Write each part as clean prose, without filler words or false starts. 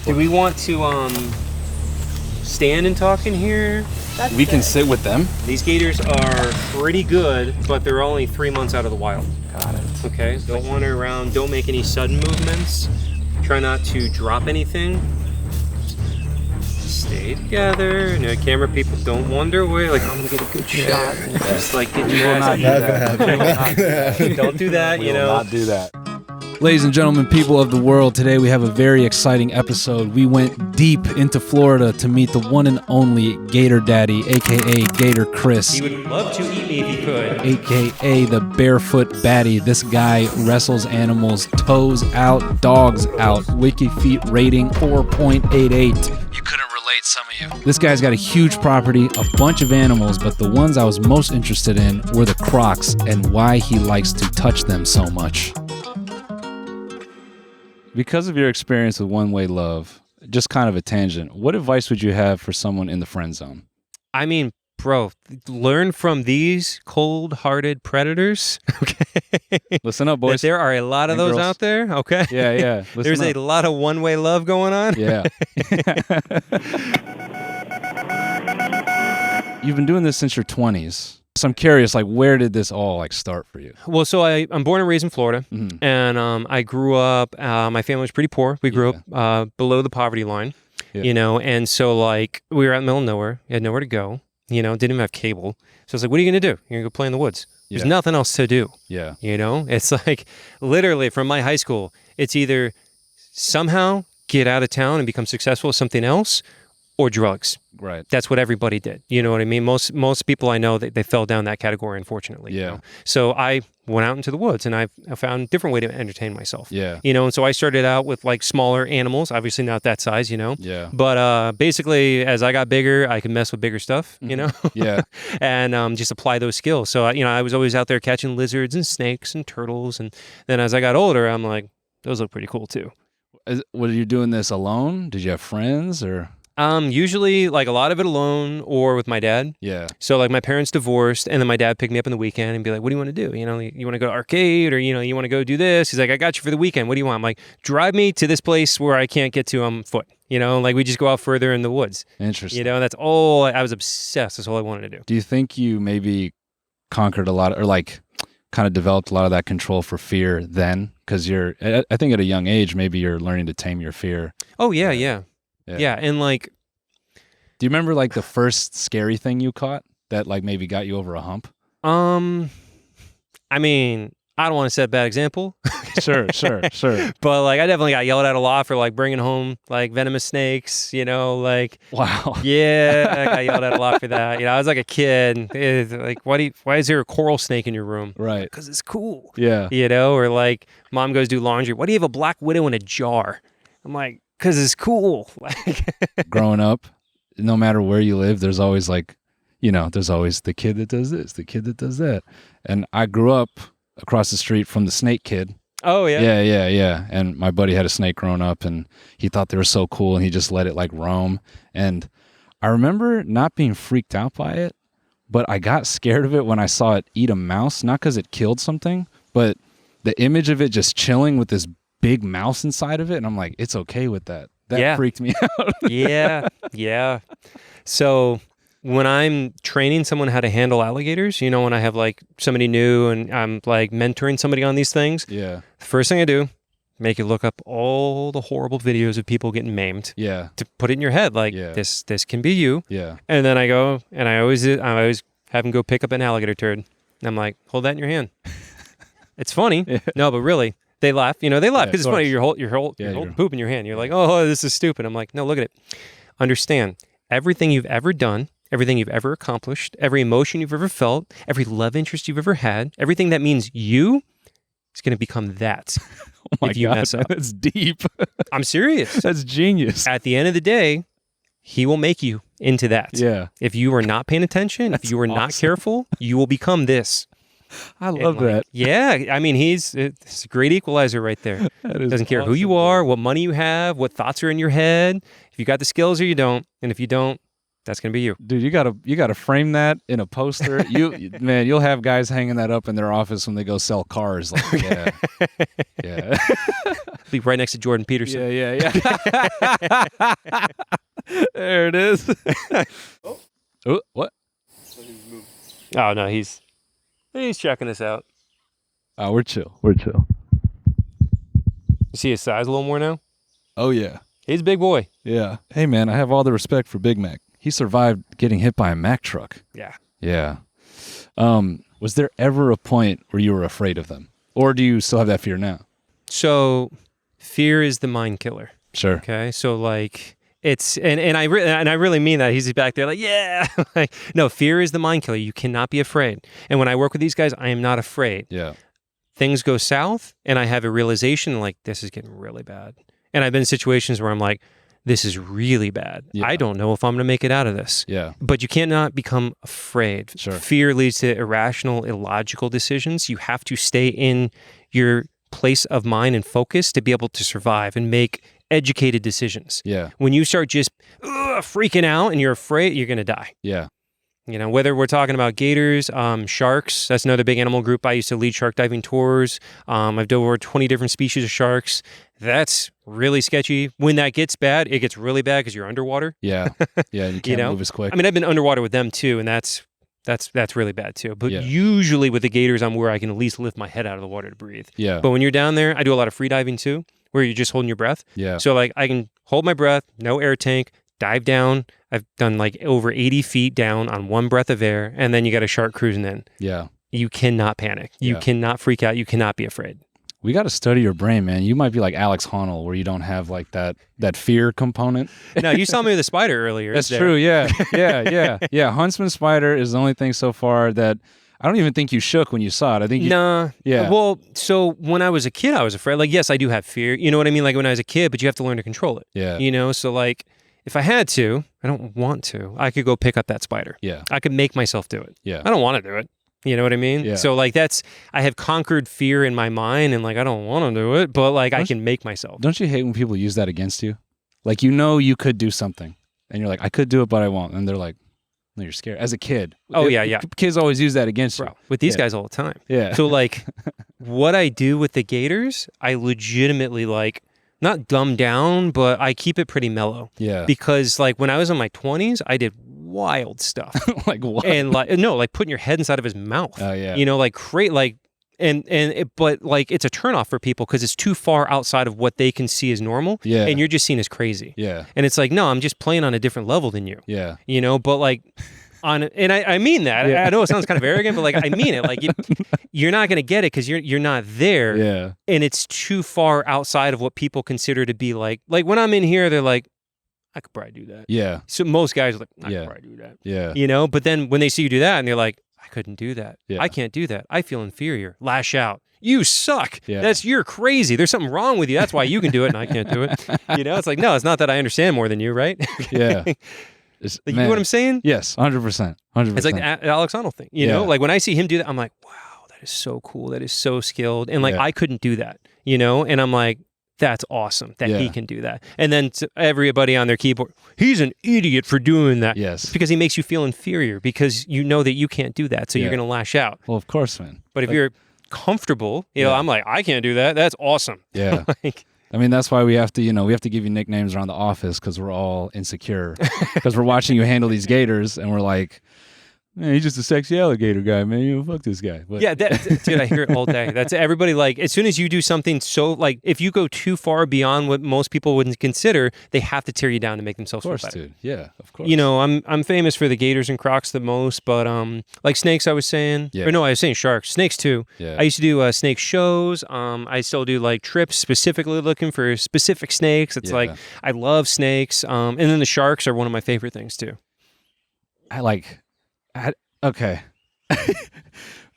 Do we want to stand and talk in here? We can sit with them. These gators are pretty good, but they're only 3 months out of the wild. Got it. Okay, don't wander around. Don't make any sudden movements. Try not to drop anything. Stay together. You know, camera people, don't wander away. Like, I'm gonna get a good shot. And just like get your ass. Don't do that. You know. Not do that. Ladies and gentlemen, people of the world, today we have a very exciting episode. We went deep into Florida to meet the one and only Gator Daddy, aka Gator Chris. He would love to eat me if he could. AKA the barefoot baddie. This guy wrestles animals, toes out, dogs out. Wiki feet rating 4.88. You couldn't relate, some of you. This guy's got a huge property, a bunch of animals, but the ones I was most interested in were the crocs and why he likes to touch them so much. Because of your experience with one-way love, just kind of a tangent, what advice would you have for someone in the friend zone? I mean, bro, learn from these cold-hearted predators. Okay. Listen up, boys. There are a lot of those girls out there. Okay. Yeah. There's a lot of one-way love going on. Yeah. You've been doing this since your 20s. So I'm curious, like, where did this all start for you? Well, so I'm born and raised in Florida, and I grew up. My family was pretty poor. We grew up below the poverty line, you know, and so we were out in the middle of nowhere. You had nowhere to go, you know, didn't even have cable. So it's like, what are you gonna do? You're gonna go play in the woods. There's nothing else to do. Yeah, you know, it's like literally from my high school, it's either somehow get out of town and become successful with something else, or drugs. Right. That's what everybody did. You know what I mean? Most people I know, they fell down that category, unfortunately. Yeah. You know? So I went out into the woods and I found a different way to entertain myself. Yeah. You know, and so I started out with smaller animals, obviously not that size, you know. Yeah. But basically, as I got bigger, I could mess with bigger stuff, you know. Yeah. And just apply those skills. So, you know, I was always out there catching lizards and snakes and turtles. And then as I got older, I'm like, those look pretty cool too. Were you doing this alone? Did you have friends or? Usually a lot of it alone or with my dad. Yeah. So my parents divorced and then my dad picked me up in the weekend and be like, what do you want to do? You know, you want to go to arcade or, you know, you want to go do this? He's like, I got you for the weekend. What do you want? I'm like, drive me to this place where I can't get to on foot. You know, we just go out further in the woods. Interesting. You know, that's all, I was obsessed. That's all I wanted to do. Do you think you maybe conquered a lot or kind of developed a lot of that control for fear then? Because I think at a young age, maybe you're learning to tame your fear. Oh, yeah. Yeah, and do you remember the first scary thing you caught that maybe got you over a hump? I mean, I don't want to set a bad example. Sure. But I definitely got yelled at a lot for bringing home venomous snakes, you know, wow. Yeah, I got yelled at a lot for that. You know, I was a kid. Why is there a coral snake in your room? Right. Because it's cool. Yeah. You know, or mom goes do laundry. Why do you have a black widow in a jar? I'm like, because it's cool. Growing up, no matter where you live, there's always there's always the kid that does this, the kid that does that. And I grew up across the street from the snake kid. Oh, yeah? Yeah. And my buddy had a snake growing up and he thought they were so cool and he just let it roam. And I remember not being freaked out by it, but I got scared of it when I saw it eat a mouse, not because it killed something, but the image of it just chilling with this big mouse inside of it. And I'm like, it's okay with that. That freaked me out. Yeah. So when I'm training someone how to handle alligators, you know, when I have somebody new and I'm mentoring somebody on these things, the first thing I do, make you look up all the horrible videos of people getting maimed. Yeah. To put it in your head, this can be you. Yeah. And then I go and I always have them go pick up an alligator turd. And I'm like, hold that in your hand. It's funny. Yeah. No, but really. They laugh, you know, because it's funny. You're holding poop in your hand. You're like, oh, this is stupid. I'm like, no, look at it. Understand, everything you've ever done, everything you've ever accomplished, every emotion you've ever felt, every love interest you've ever had, everything that means you is going to become that if you mess up. That's deep. I'm serious. That's genius. At the end of the day, he will make you into that. Yeah. If you are not paying attention, if you are not careful, you will become this. I love that. Yeah, I mean, it's a great equalizer right there. Doesn't care who you are, what money you have, what thoughts are in your head. If you got the skills or you don't, and if you don't, That's gonna be you, dude. You gotta frame that in a poster. Man, you'll have guys hanging that up in their office when they go sell cars. Like, yeah, yeah. Be right next to Jordan Peterson. Yeah. There it is. Oh, what? Oh no, he's checking us out. Oh, we're chill. You see his size a little more now? Oh yeah. He's a big boy. Yeah. Hey man, I have all the respect for Big Mac. He survived getting hit by a Mack truck. Yeah. Yeah. Was there ever a point where you were afraid of them? Or do you still have that fear now? So fear is the mind killer. Sure. Okay. So like it's and I really mean that. He's back there like, yeah. Like, no, fear is the mind killer. You cannot be afraid. And when I work with these guys, I am not afraid. Yeah. Things go south and I have a realization like this is getting really bad. And I've been in situations where I'm like, this is really bad. Yeah. I don't know if I'm going to make it out of this. Yeah. But you cannot become afraid. Sure. Fear leads to irrational, illogical decisions. You have to stay in your place of mind and focus to be able to survive and make educated decisions. Yeah. When you start just freaking out and you're afraid, you're going to die. Yeah. You know, whether we're talking about gators, sharks, that's another big animal group. I used to lead shark diving tours. I've dove over 20 different species of sharks. That's really sketchy. When that gets bad, it gets really bad because you're underwater. Yeah. Yeah. And you can't move as quick. I mean, I've been underwater with them too, and that's really bad too. But usually with the gators, I'm where I can at least lift my head out of the water to breathe. Yeah. But when you're down there, I do a lot of free diving too, where you're just holding your breath. Yeah. So like I can hold my breath, no air tank, dive down. I've done like over 80 feet down on one breath of air, and then you got a shark cruising in. Yeah. You cannot panic. You cannot freak out. You cannot be afraid. We got to study your brain, man. You might be like Alex Honnold, where you don't have like that fear component. No, you saw me with a spider earlier. That's true. Yeah. Yeah. Huntsman spider is the only thing so far that I don't even think you shook when you saw it. I think Nah. Yeah. Well, so when I was a kid, I was afraid. Like, yes, I do have fear. You know what I mean? Like when I was a kid, but you have to learn to control it. Yeah. You know, so like if I had to, I don't want to, I could go pick up that spider. Yeah. I could make myself do it. Yeah. I don't want to do it. You know what I mean? Yeah. So like I have conquered fear in my mind and like I don't want to do it, but like I can make myself. Don't you hate when people use that against you? Like, you know, you could do something and you're like, I could do it, but I won't. And they're like, no, you're scared. As a kid. Yeah. Kids always use that against you. With these guys all the time. Yeah. So like what I do with the gators, I legitimately like not dumb down, but I keep it pretty mellow. Yeah. Because like when I was in my 20s, I did wild stuff. Like what? And like like putting your head inside of his mouth. Oh yeah. You know, like but like it's a turnoff for people because it's too far outside of what they can see as normal. Yeah. And you're just seen as crazy. Yeah. And it's like, no, I'm just playing on a different level than you. Yeah. You know, but like and I mean that. Yeah. I know it sounds kind of arrogant, but like I mean it. Like you're not gonna get it because you're not there. Yeah. And it's too far outside of what people consider to be like when I'm in here, they're like, I could probably do that. Yeah. So most guys are like, I could probably do that. Yeah. You know, but then when they see you do that and they're like, I couldn't do that. Yeah. I can't do that. I feel inferior. Lash out. You suck. Yeah. You're crazy. There's something wrong with you. That's why you can do it and I can't do it. You know, it's like, no, it's not that I understand more than you, right? Yeah. Like, you know what I'm saying? Yes, 100%. 100%. It's like the Alex Honnold thing. You know, like when I see him do that, I'm like, wow, that is so cool. That is so skilled. And like, I couldn't do that, you know? And I'm like, that's awesome that he can do that. And then to everybody on their keyboard, he's an idiot for doing that. Yes. It's because he makes you feel inferior because you know that you can't do that. So you're going to lash out. Well, of course, man. But if you're comfortable, you know, I'm like, I can't do that. That's awesome. Yeah. I mean, that's why we have to give you nicknames around the office because we're all insecure. Because we're watching you handle these gators and we're like, man, he's just a sexy alligator guy, man. You know, fuck this guy. But yeah, dude, I hear it all day. That's everybody. Like, as soon as you do something so, like, if you go too far beyond what most people wouldn't consider, they have to tear you down to make themselves feel better. Of course, dude. Yeah, of course. You know, I'm famous for the gators and crocs the most, but like snakes, I was saying. Yeah. Or no, I was saying sharks. Snakes too. Yeah. I used to do snake shows. I still do like trips specifically looking for specific snakes. It's like I love snakes. And then the sharks are one of my favorite things too. Okay.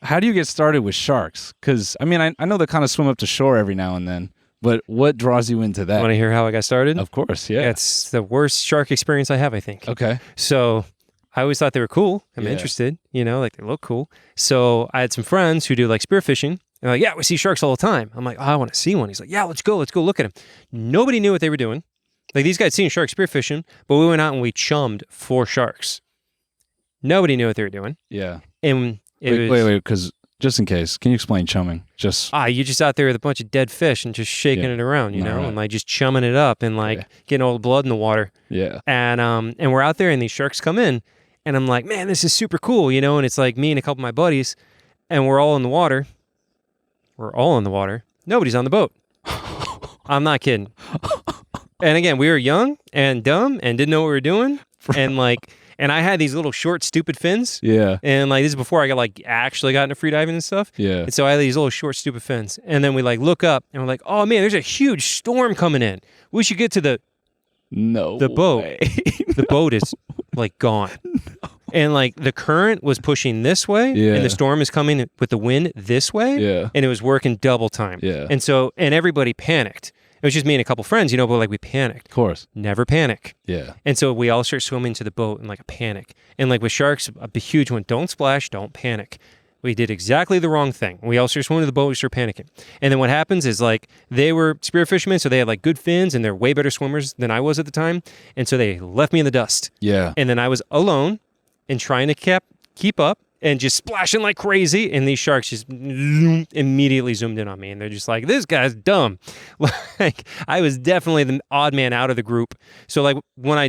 How do you get started with sharks? Because, I mean, I know they kind of swim up to shore every now and then, but what draws you into that? Want to hear how I got started? Of course, yeah. It's the worst shark experience I have, I think. Okay. So I always thought they were cool. I'm interested, you know, like they look cool. So I had some friends who do like spearfishing. They're like, yeah, we see sharks all the time. I'm like, oh, I want to see one. He's like, yeah, let's go look at him. Nobody knew what they were doing. Like these guys seen sharks spearfishing, but we went out and we chummed 4 sharks. Nobody knew what they were doing. Yeah. And wait, because just in case, can you explain chumming? You're just out there with a bunch of dead fish and just shaking it around, you know, right. and like just chumming it up and like getting all the blood in the water. Yeah. And we're out there and these sharks come in and I'm like, man, this is super cool, you know, and it's like me and a couple of my buddies and we're all in the water. We're all in the water. Nobody's on the boat. I'm not kidding. And again, we were young and dumb and didn't know what we were doing. And like, and I had these little short, stupid fins. Yeah. And like, this is before I actually got into free diving and stuff. Yeah. And so I had these little short, stupid fins. And then we like look up and we're like, oh man, there's a huge storm coming in. We should get to the boat. The boat is like gone. No. And like the current was pushing this way and the storm is coming with the wind this way. Yeah. And it was working double time. Yeah. And so, and everybody panicked. It was just me and a couple friends, you know, but like we panicked. Of course. Never panic. Yeah. And so we all start swimming to the boat in like a panic. And like with sharks, a huge one, don't splash, don't panic. We did exactly the wrong thing. We all start swimming to the boat, we start panicking. And then what happens is like they were spear fishermen, so they had like good fins and they're way better swimmers than I was at the time. And so they left me in the dust. Yeah. And then I was alone and trying to keep up. And just splashing like crazy, and these sharks just immediately zoomed in on me, and they're just like, "This guy's dumb." Like I was definitely the odd man out of the group. So like when I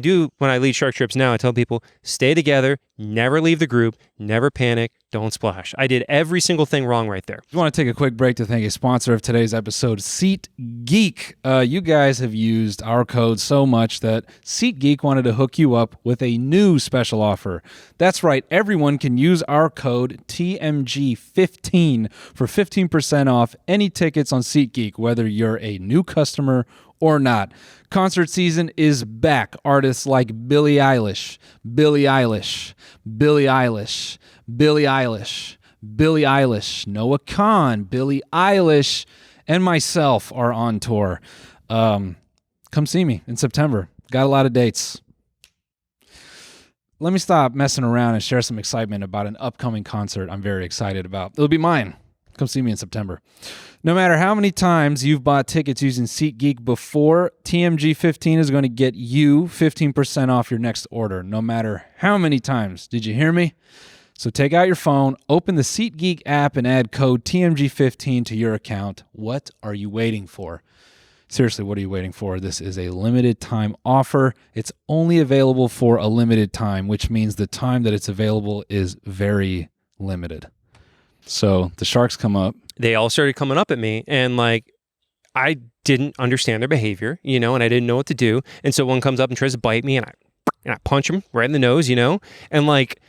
lead shark trips now, I tell people stay together, never leave the group, never panic, don't splash. I did every single thing wrong right there. I want to take a quick break to thank a sponsor of today's episode, SeatGeek. You guys have used our code so much that SeatGeek wanted to hook you up with a new special offer. That's right, everyone can use our code TMG15 for 15% off any tickets on SeatGeek, whether you're a new customer or not. Concert season is back. Artists like Billie Eilish, Noah Khan, Billie Eilish, and myself are on tour. Come see me in September. Got a lot of dates. Let me stop messing around and share some excitement about an upcoming concert I'm very excited about. It'll be mine. Come see me in September. No matter how many times you've bought tickets using SeatGeek before, TMG 15 is going to get you 15% off your next order. No matter how many times. Did you hear me? So take out your phone, open the SeatGeek app, and add code TMG15 to your account. What are you waiting for? Seriously, what are you waiting for? This is a limited time offer. It's only available for a limited time, which means the time that it's available is very limited. So the sharks come up. They all started coming up at me, and like I didn't understand their behavior, you know, and I didn't know what to do. And so one comes up and tries to bite me, and I punch him right in the nose, you know, and like,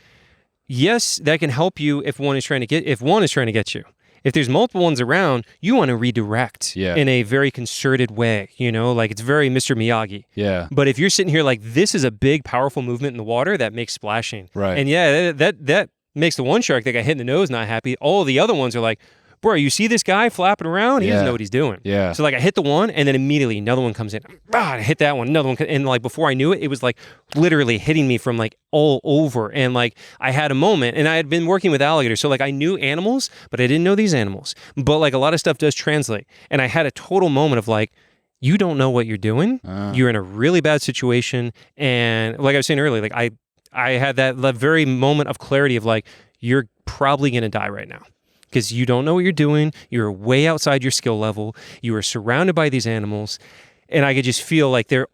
yes, that can help you if one is trying to get you. If there's multiple ones around, you want to redirect in a very concerted way, you know, like it's very Mr. Miyagi. Yeah. But if you're sitting here like this is a big, powerful movement in the water that makes splashing. Right. And yeah, that makes the one shark that got hit in the nose not happy. All the other ones are like, bro, you see this guy flapping around? He doesn't know what he's doing. Yeah. So like I hit the one and then immediately another one comes in. I hit that one, another one. And like before I knew it, it was like literally hitting me from like all over. And like I had a moment and I had been working with alligators. So like I knew animals, but I didn't know these animals. But like a lot of stuff does translate. And I had a total moment of like, you don't know what you're doing. You're in a really bad situation. And like I was saying earlier, like I had that very moment of clarity of like, you're probably going to die right now. Because you don't know what you're doing. You're way outside your skill level. You are surrounded by these animals. And I could just feel like they're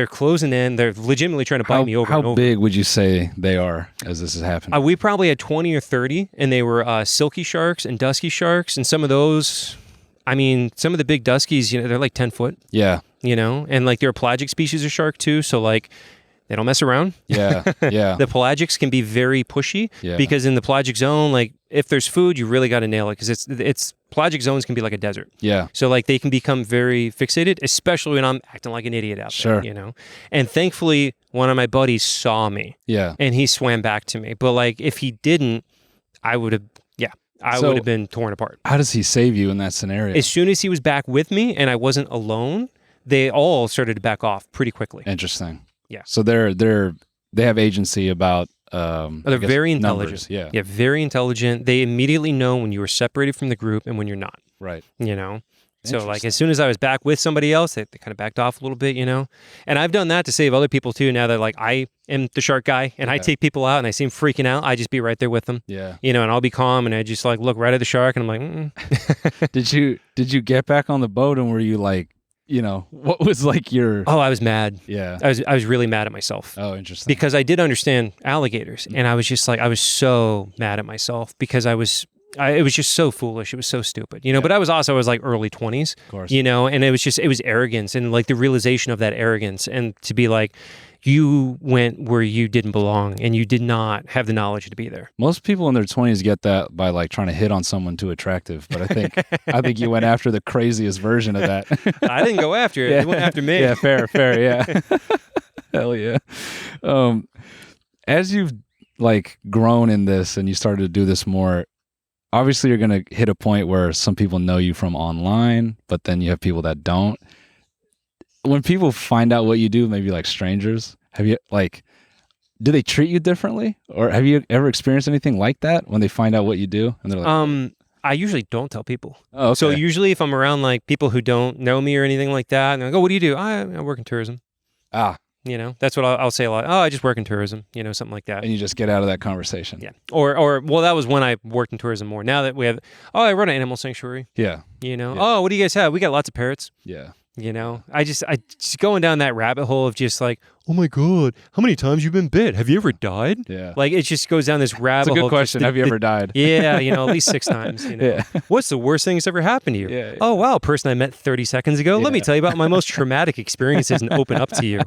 closing in. They're legitimately trying to bite me over and over. How big would you say they are as this is happening? We probably had 20 or 30, and they were silky sharks and dusky sharks. And some of those, I mean, some of the big duskies, you know, they're like 10 foot. Yeah. You know, and like they're a pelagic species of shark too. So like, they don't mess around. Yeah, yeah. The pelagics can be very pushy because in the pelagic zone, like if there's food, you really got to nail it because it's pelagic zones can be like a desert. Yeah. So like they can become very fixated, especially when I'm acting like an idiot out there, you know? And thankfully, one of my buddies saw me. Yeah. And he swam back to me. But like if he didn't, I would have been torn apart. How does he save you in that scenario? As soon as he was back with me and I wasn't alone, they all started to back off pretty quickly. Interesting. Yeah. So they have agency about they're very intelligent. Numbers. Yeah, very intelligent. They immediately know when you are separated from the group and when you're not. Right. You know? So like as soon as I was back with somebody else, they kind of backed off a little bit, And I've done that to save other people too. Now that like I am the shark guy and I take people out and I see them freaking out, I just be right there with them. Yeah. And I'll be calm and I just like look right at the shark and I'm like, Did you get back on the boat and were you like, what was like your... Oh, I was mad. Yeah. I was really mad at myself. Oh, interesting. Because I did understand alligators and I was just like, I was so mad at myself because it was just so foolish. It was so stupid, but I was like early 20s, of course. And it was arrogance and like the realization of that arrogance and to be like, you went where you didn't belong and you did not have the knowledge to be there. Most people in their 20s get that by like trying to hit on someone too attractive, but I think you went after the craziest version of that. I didn't go after it. Yeah. It went after me. Yeah, fair, yeah. Hell yeah. As you've like grown in this and you started to do this more, obviously you're going to hit a point where some people know you from online, but then you have people that don't. When people find out what you do, maybe like strangers, do they treat you differently? Or have you ever experienced anything like that when they find out what you do? And they're like, I usually don't tell people. Oh, okay. So usually if I'm around like people who don't know me or anything like that, and they're like, oh, what do you do? I work in tourism. That's what I'll say a lot. Oh, I just work in tourism, something like that. And you just get out of that conversation. Yeah. Or well, that was when I worked in tourism more. Now that we have, I run an animal sanctuary. Yeah. Oh, what do you guys have? We got lots of parrots. Yeah. I just going down that rabbit hole of just like, oh my God, how many times you been bit? Have you ever died? Yeah. Like it just goes down this rabbit hole. It's a good question. Have you ever died? Yeah, at least 6 times. Yeah. What's the worst thing that's ever happened to you? Yeah. Oh wow, a person I met 30 seconds ago. Let me tell you about my most traumatic experiences and open up to you.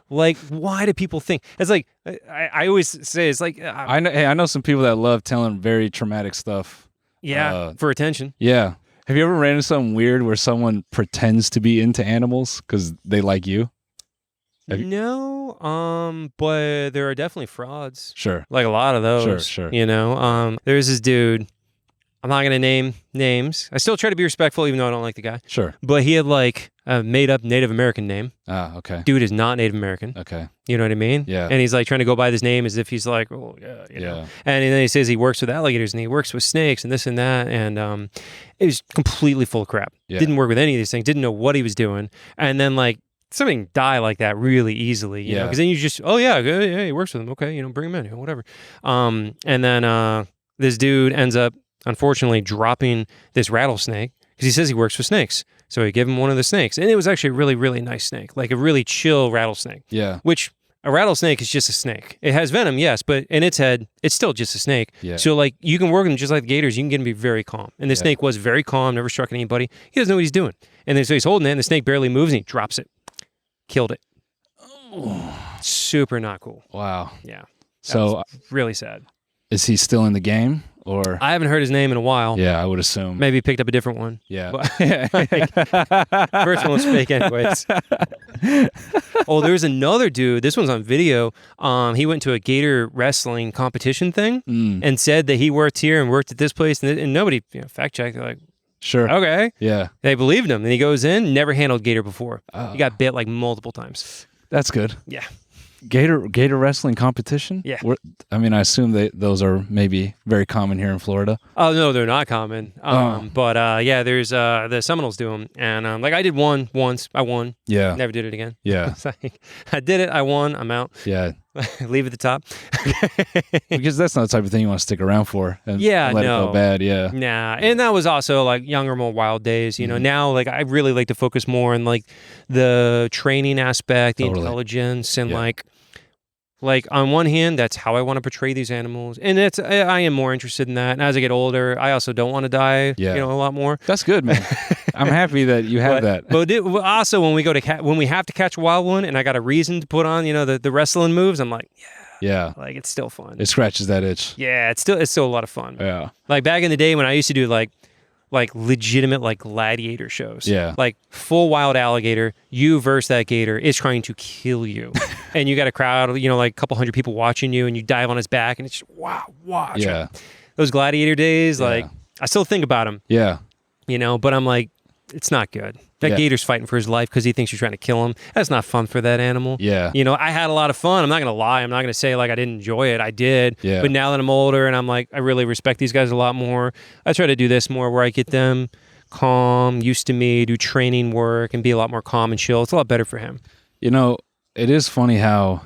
Like, why do people think? It's like I always say, it's like I know some people that love telling very traumatic stuff. Yeah, for attention. Yeah. Have you ever ran into something weird where someone pretends to be into animals because they like you? No, but there are definitely frauds. Sure. Like a lot of those. Sure. There's this dude. I'm not going to name names. I still try to be respectful even though I don't like the guy. Sure. But he had like a made up Native American name. Ah, okay. Dude is not Native American. Okay. You know what I mean? Yeah. And he's like trying to go by this name as if he's like, oh, yeah, you know. And then he says he works with alligators and he works with snakes and this and that. And it was completely full of crap. Yeah. Didn't work with any of these things. Didn't know what he was doing. And then like something die like that really easily, you know? Because then you just, oh yeah, he works with them. Okay, bring him in, whatever. And then this dude ends up, unfortunately, dropping this rattlesnake because he says he works with snakes. So he gave him one of the snakes. And it was actually a really, really nice snake, like a really chill rattlesnake. Yeah. Which a rattlesnake is just a snake. It has venom, yes, but in its head, it's still just a snake. Yeah. So like you can work with them just like the gators. You can get them to be very calm. And the snake was very calm, never struck anybody. He doesn't know what he's doing. And then so he's holding it and the snake barely moves and he drops it. Killed it. Oh. Super not cool. Wow. Yeah. So really sad. Is he still in the game? Or I haven't heard his name in a while. Yeah, I would assume. Maybe he picked up a different one. Yeah. But, first one was fake anyways. Oh, there's another dude. This one's on video. He went to a gator wrestling competition thing and said that he worked here and worked at this place. And nobody fact checked. They're like, sure. Okay. Yeah. They believed him. And he goes in, never handled gator before. He got bit like multiple times. That's good. Yeah. Gator wrestling competition? Yeah. I assume those are maybe very common here in Florida. Oh, no, they're not common. But there's the Seminoles do them. And like I did one once. I won. Yeah. Never did it again. Yeah. It's like, I did it. I won. I'm out. Yeah. Leave at the top. Because that's not the type of thing you want to stick around for. And let it go bad. Yeah. Nah. And that was also like younger, more wild days. Now like I really like to focus more on like the training aspect, the intelligence, and like on one hand, that's how I want to portray these animals, and I am more interested in that. And as I get older, I also don't want to die, a lot more. That's good, man. I'm happy that you have that. But also when we go to when we have to catch a wild one, and I got a reason to put on, the wrestling moves, I'm like, yeah, like it's still fun. It scratches that itch. Yeah, it's still a lot of fun. Yeah, like back in the day when I used to do like legitimate like gladiator shows. Yeah. Like full wild alligator, you versus that gator is trying to kill you. And you got a crowd, like a couple hundred people watching you and you dive on his back and it's just, wow, watch. Yeah. Those gladiator days, like I still think about them. Yeah. But I'm like, it's not good. That gator's fighting for his life because he thinks you're trying to kill him. That's not fun for that animal. Yeah. I had a lot of fun. I'm not going to lie. I'm not going to say like I didn't enjoy it. I did. Yeah. But now that I'm older and I'm like, I really respect these guys a lot more. I try to do this more where I get them calm, used to me, do training work, and be a lot more calm and chill. It's a lot better for him. You know, it is funny how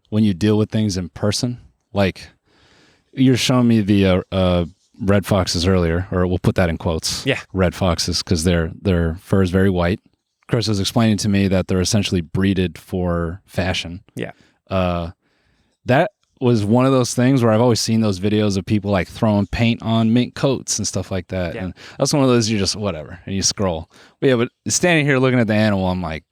when you deal with things in person, like you're showing me the red foxes earlier, or we'll put that in quotes. Yeah. Red foxes, because their fur is very white. Chris was explaining to me that they're essentially breeded for fashion. Yeah. That was one of those things where I've always seen those videos of people like throwing paint on mink coats and stuff like that. Yeah. And that's one of those you're just whatever, and you scroll. But yeah, but standing here looking at the animal, I'm like,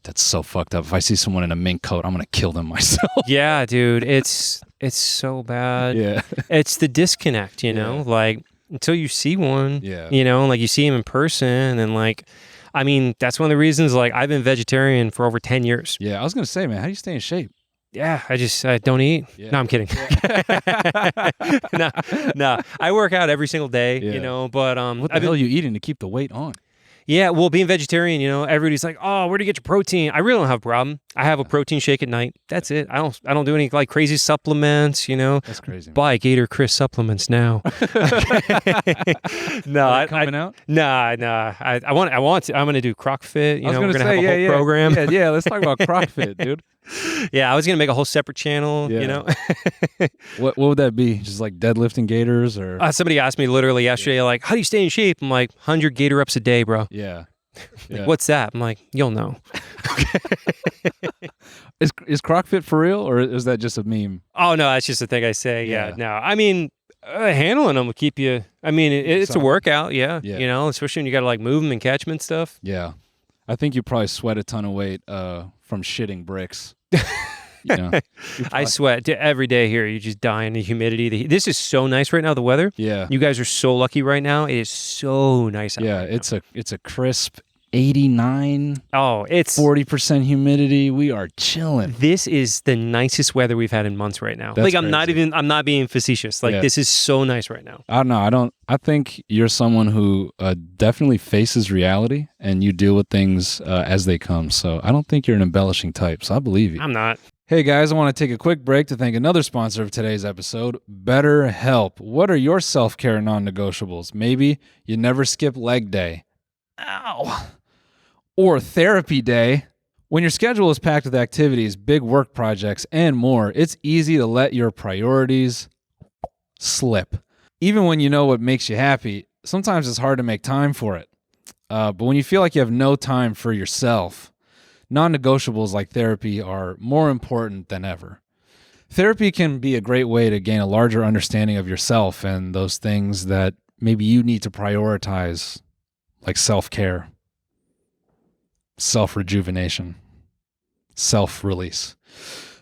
that's so fucked up. If I see someone in a mink coat, I'm going to kill them myself. Yeah, dude. It's so bad. Yeah. It's the disconnect, you know? Like, until you see one, you know, like you see him in person, and like, I mean, that's one of the reasons, like, I've been vegetarian for over 10 years. Yeah, I was going to say, man, how do you stay in shape? Yeah, I don't eat. Yeah. No, I'm kidding. No, I work out every single day, you know, but what the hell are you eating to keep the weight on? Yeah, well, being vegetarian, you know, everybody's like, "Oh, where do you get your protein?" I really don't have a problem. I have a protein shake at night. That's it. I don't do any like crazy supplements, you know. That's crazy. Buy Gator Chris supplements now. No, coming out. Nah. I want to. I'm gonna do croc fit. You know, we're gonna have a whole program. Yeah. Let's talk about croc fit, dude. Yeah, I was gonna make a whole separate channel. You know. What would that be? Just like deadlifting gators, or somebody asked me literally yesterday, like, "How do you stay in shape?" I'm like, 100 gator ups a day, bro. Yeah. Like, what's that? I'm like, you'll know. Is croc fit for real, or is that just a meme? Oh no, that's just a thing I say. Yeah. No, I mean, handling them will keep you. I mean, it's a workout. Yeah. You know, especially when you got to like move them and catch them and stuff. Yeah. I think you probably sweat a ton of weight from shitting bricks. You know, I sweat every day here. You just die in the humidity. This is so nice right now. The weather. Yeah. You guys are so lucky right now. It is so nice out. Yeah. It's a crisp 89. Oh, it's 40% humidity. We are chilling. This is the nicest weather we've had in months right now. That's like crazy. I'm not being facetious. Like this is so nice right now. I don't know. I think you're someone who definitely faces reality and you deal with things as they come. So I don't think you're an embellishing type. So I believe you. I'm not. Hey guys, I want to take a quick break to thank another sponsor of today's episode, BetterHelp. What are your self-care non-negotiables? Maybe you never skip leg day. Ow. Or therapy day. When your schedule is packed with activities, big work projects, and more, it's easy to let your priorities slip. Even when you know what makes you happy, sometimes it's hard to make time for it. But when you feel like you have no time for yourself, non-negotiables like therapy are more important than ever. Therapy can be a great way to gain a larger understanding of yourself and those things that maybe you need to prioritize, like self-care, self-rejuvenation, self-release.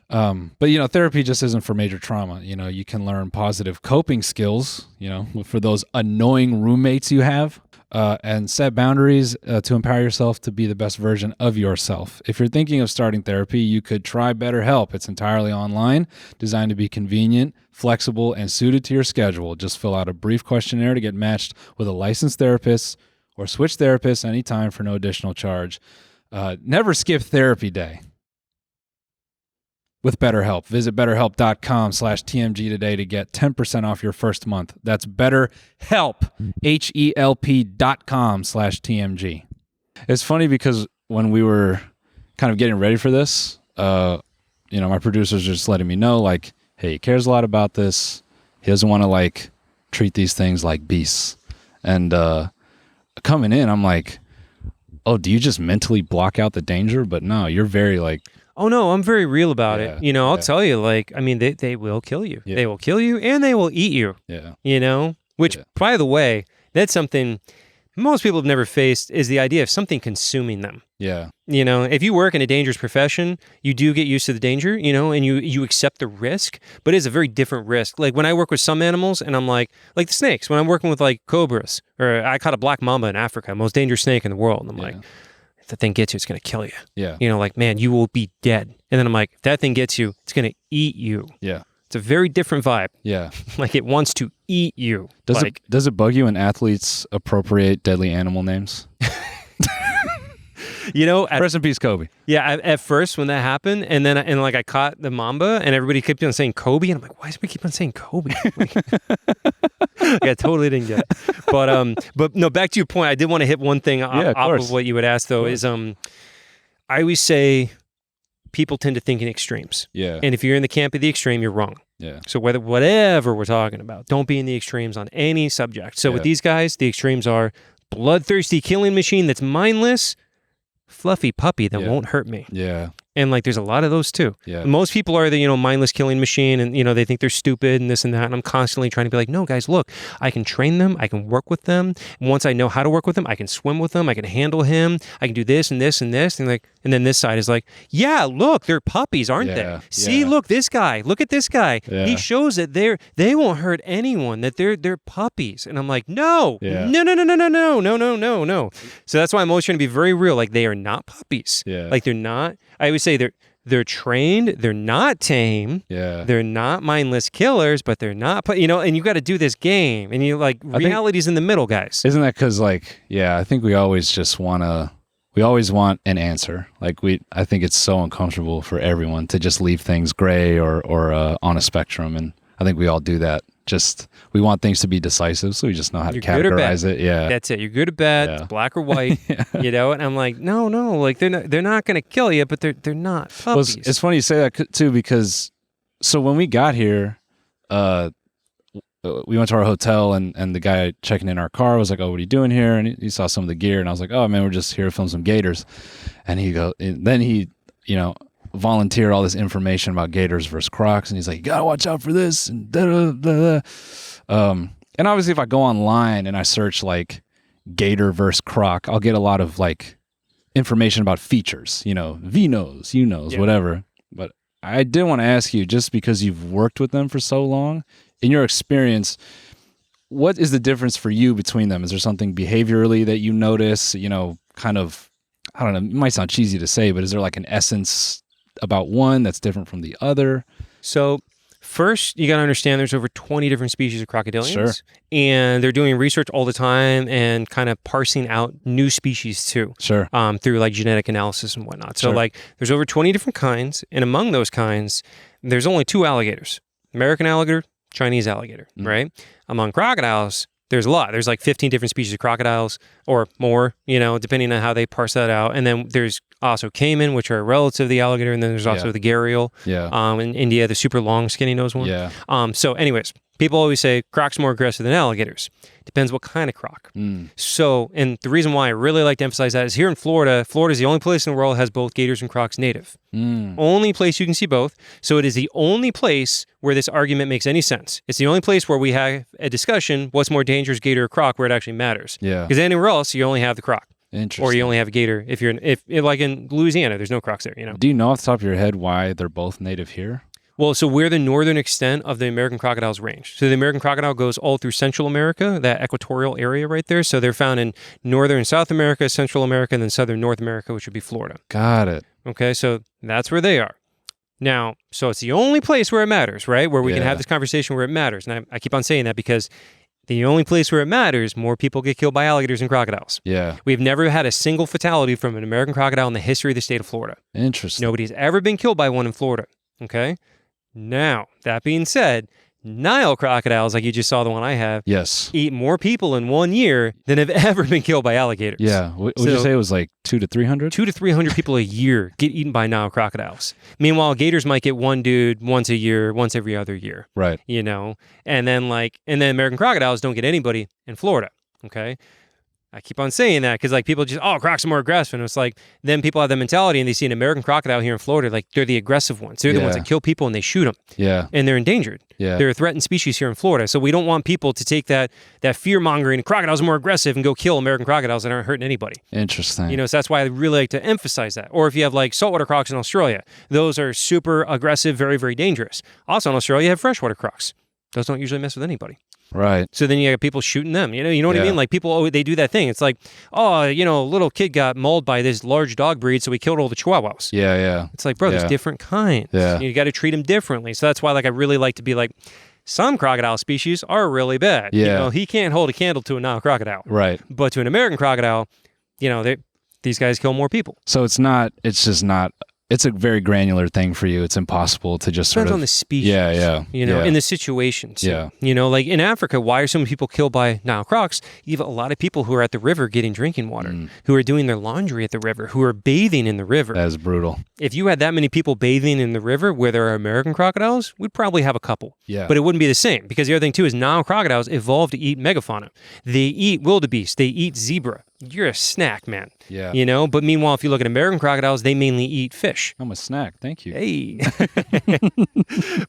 But, you know, therapy just isn't for major trauma. You know, you can learn positive coping skills, you know, for those annoying roommates you have. And set boundaries to empower yourself to be the best version of yourself. If you're thinking of starting therapy, you could try BetterHelp. It's entirely online, designed to be convenient, flexible, and suited to your schedule. Just fill out a brief questionnaire to get matched with a licensed therapist or switch therapists anytime for no additional charge. Never skip therapy day with BetterHelp. Visit betterhelp.com/TMG today to get 10% off your first month. That's BetterHelp, HELP.com/TMG. It's funny because when we were kind of getting ready for this, you know, my producer's just letting me know, like, hey, he cares a lot about this. He doesn't want to, like, treat these things like beasts. And coming in, I'm like, oh, do you just mentally block out the danger? But no, you're very, like, oh, no, I'm very real about it. You know, I'll tell you, like, I mean, they will kill you. Yeah. They will kill you and they will eat you. Yeah. You know, which, by the way, that's something most people have never faced, is the idea of something consuming them. Yeah. You know, if you work in a dangerous profession, you do get used to the danger, you know, and you accept the risk, but it's a very different risk. Like when I work with some animals and I'm like the snakes, when I'm working with like cobras, or I caught a black mamba in Africa, most dangerous snake in the world. And I'm like, if that thing gets you, it's going to kill you. Yeah. You know, like, man, you will be dead. And then I'm like, if that thing gets you, it's going to eat you. Yeah. It's a very different vibe. Yeah. Like it wants to eat you. Does it bug you when athletes appropriate deadly animal names? Rest in peace, Kobe. Yeah, at first when that happened, and like I caught the mamba, and everybody kept on saying Kobe, and I'm like, why does we keep on saying Kobe? I totally didn't get it. But no, back to your point, I did want to hit one thing off of what you would ask though, is I always say people tend to think in extremes. Yeah. And if you're in the camp of the extreme, you're wrong. Yeah. So whatever we're talking about, don't be in the extremes on any subject. So with these guys, the extremes are bloodthirsty killing machine that's mindless, fluffy puppy that won't hurt me. Yeah. And like, there's a lot of those too. Yeah. Most people are the, mindless killing machine, and, they think they're stupid and this and that. And I'm constantly trying to be like, no, guys, look, I can train them. I can work with them. And once I know how to work with them, I can swim with them. I can handle him. I can do this and this and this. And then this side is like, yeah, look, they're puppies, aren't they? See, look, this guy, look at this guy. Yeah. He shows that they won't hurt anyone, that they're puppies. And I'm like, no. So that's why I'm always trying to be very real. Like, they are not puppies. Yeah. Like, they're not, I would say they're trained, they're not tame, they're not mindless killers, but they're not, and you got to do this game, and reality's in the middle, guys. Isn't that because, I think we always just want an answer. I think it's so uncomfortable for everyone to just leave things gray or on a spectrum, and I think we all do that. Just, we want things to be decisive, so we just know how to categorize it. Yeah, that's it. You're good or bad, it's black or white. And I'm like, no, like they're not going to kill you, but they're not puppies. Well, it's funny you say that too, because so when we got here, we went to our hotel, and the guy checking in our car was like, "Oh, what are you doing here?" And he saw some of the gear, and I was like, "Oh man, we're just here to film some gators." And then he volunteer all this information about gators versus crocs, and he's like, you gotta watch out for this, and and obviously if I go online and I search like gator versus croc, I'll get a lot of like information about features, V-nose, U-nose, whatever. But I did want to ask you, just because you've worked with them for so long, in your experience, what is the difference for you between them? Is there something behaviorally that you notice, kind of, I don't know, it might sound cheesy to say, but is there like an essence about one that's different from the other? So first, you got to understand there's over 20 different species of crocodilians. Sure. And they're doing research all the time and kind of parsing out new species too. Sure. Through like genetic analysis and whatnot. So Sure. there's over 20 different kinds. And among those kinds, there's only 2 alligators: American alligator, Chinese alligator, right? Among crocodiles, there's a lot. There's like 15 different species of crocodiles or more, depending on how they parse that out. And then there's also caiman, which are a relative of the alligator. And then there's also the gharial. Yeah. In India, the super long, skinny nose one. Yeah. So anyways, people always say crocs more aggressive than alligators. Depends what kind of croc. So, and the reason why I really like to emphasize that is here in Florida, Florida's the only place in the world that has both gators and crocs native. Only place you can see both. So it is the only place where this argument makes any sense. It's the only place where we have a discussion, what's more dangerous, gator or croc, where it actually matters. Yeah. Because anywhere else, you only have the croc. Interesting. Or you only have a gator if like in Louisiana, there's no crocs there, Do you know off the top of your head why they're both native here? Well, so we're the northern extent of the American crocodile's range. So the American crocodile goes all through Central America, that equatorial area right there. So they're found in northern South America, Central America, and then southern North America, which would be Florida. Got it. Okay, so that's where they are. Now, so it's the only place where it matters, right? Where we can have this conversation where it matters. And I keep on saying that because the only place where it matters, more people get killed by alligators and crocodiles. Yeah. We've never had a single fatality from an American crocodile in the history of the state of Florida. Interesting. Nobody's ever been killed by one in Florida. Okay? Now, that being said, Nile crocodiles, like you just saw the one I have, eat more people in 1 year than have ever been killed by alligators. Yeah. Would you say it was like 200 to 300? 200 to 300 people a year get eaten by Nile crocodiles. Meanwhile, gators might get one dude once a year, once every other year. Right. And then American crocodiles don't get anybody in Florida. Okay. I keep on saying that because people just, crocs are more aggressive. And it's like, then people have the mentality and they see an American crocodile here in Florida, like they're the aggressive ones. They're the ones that kill people and they shoot them. Yeah. And they're endangered. Yeah. They're a threatened species here in Florida. So we don't want people to take that fear-mongering, crocodiles are more aggressive, and go kill American crocodiles that aren't hurting anybody. Interesting. So that's why I really like to emphasize that. Or if you have like saltwater crocs in Australia, those are super aggressive, very, very dangerous. Also in Australia, you have freshwater crocs. Those don't usually mess with anybody. Right. So then you have people shooting them. You know what I mean? Like people, they do that thing. It's like, a little kid got mauled by this large dog breed, so we killed all the chihuahuas. Yeah, yeah. It's like, bro, there's different kinds. Yeah. You got to treat them differently. So that's why I really like to be like, some crocodile species are really bad. Yeah. He can't hold a candle to a Nile crocodile. Right. But to an American crocodile, these guys kill more people. So it's a very granular thing for you. It's impossible to just Depends on the species. Yeah. In the situations. Yeah. Like in Africa, why are so many people killed by Nile crocs? You have a lot of people who are at the river getting drinking water, who are doing their laundry at the river, who are bathing in the river. That is brutal. If you had that many people bathing in the river where there are American crocodiles, we'd probably have a couple. Yeah. But it wouldn't be the same, because the other thing too is Nile crocodiles evolved to eat megafauna. They eat wildebeest. They eat zebra. You're a snack, man. Yeah. But meanwhile, if you look at American crocodiles, they mainly eat fish. I'm a snack. Thank you. Hey.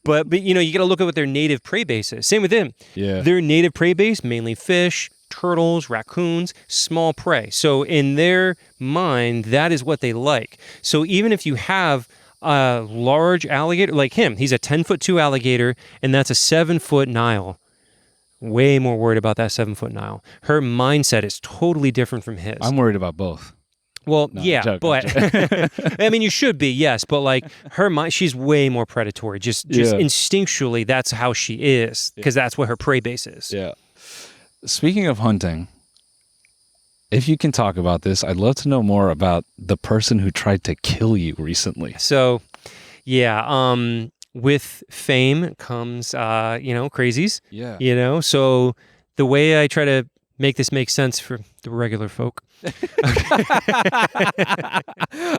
but you got to look at what their native prey base is. Same with them. Yeah. Their native prey base, mainly fish, turtles, raccoons, small prey. So in their mind, that is what they like. So even if you have a large alligator, like him, he's a 10'2" alligator, and that's a 7' Nile. Way more worried about that 7' Nile. Her mindset is totally different from his. I'm worried about both. Well, no, yeah, joking, but I mean, you should be, yes, but like her mind, she's way more predatory. Just instinctually, that's how she is, because that's what her prey base is. Yeah. Speaking of hunting, if you can talk about this, I'd love to know more about the person who tried to kill you recently. So, yeah, with fame comes, crazies. Yeah. So the way I try to make this make sense for the regular folk.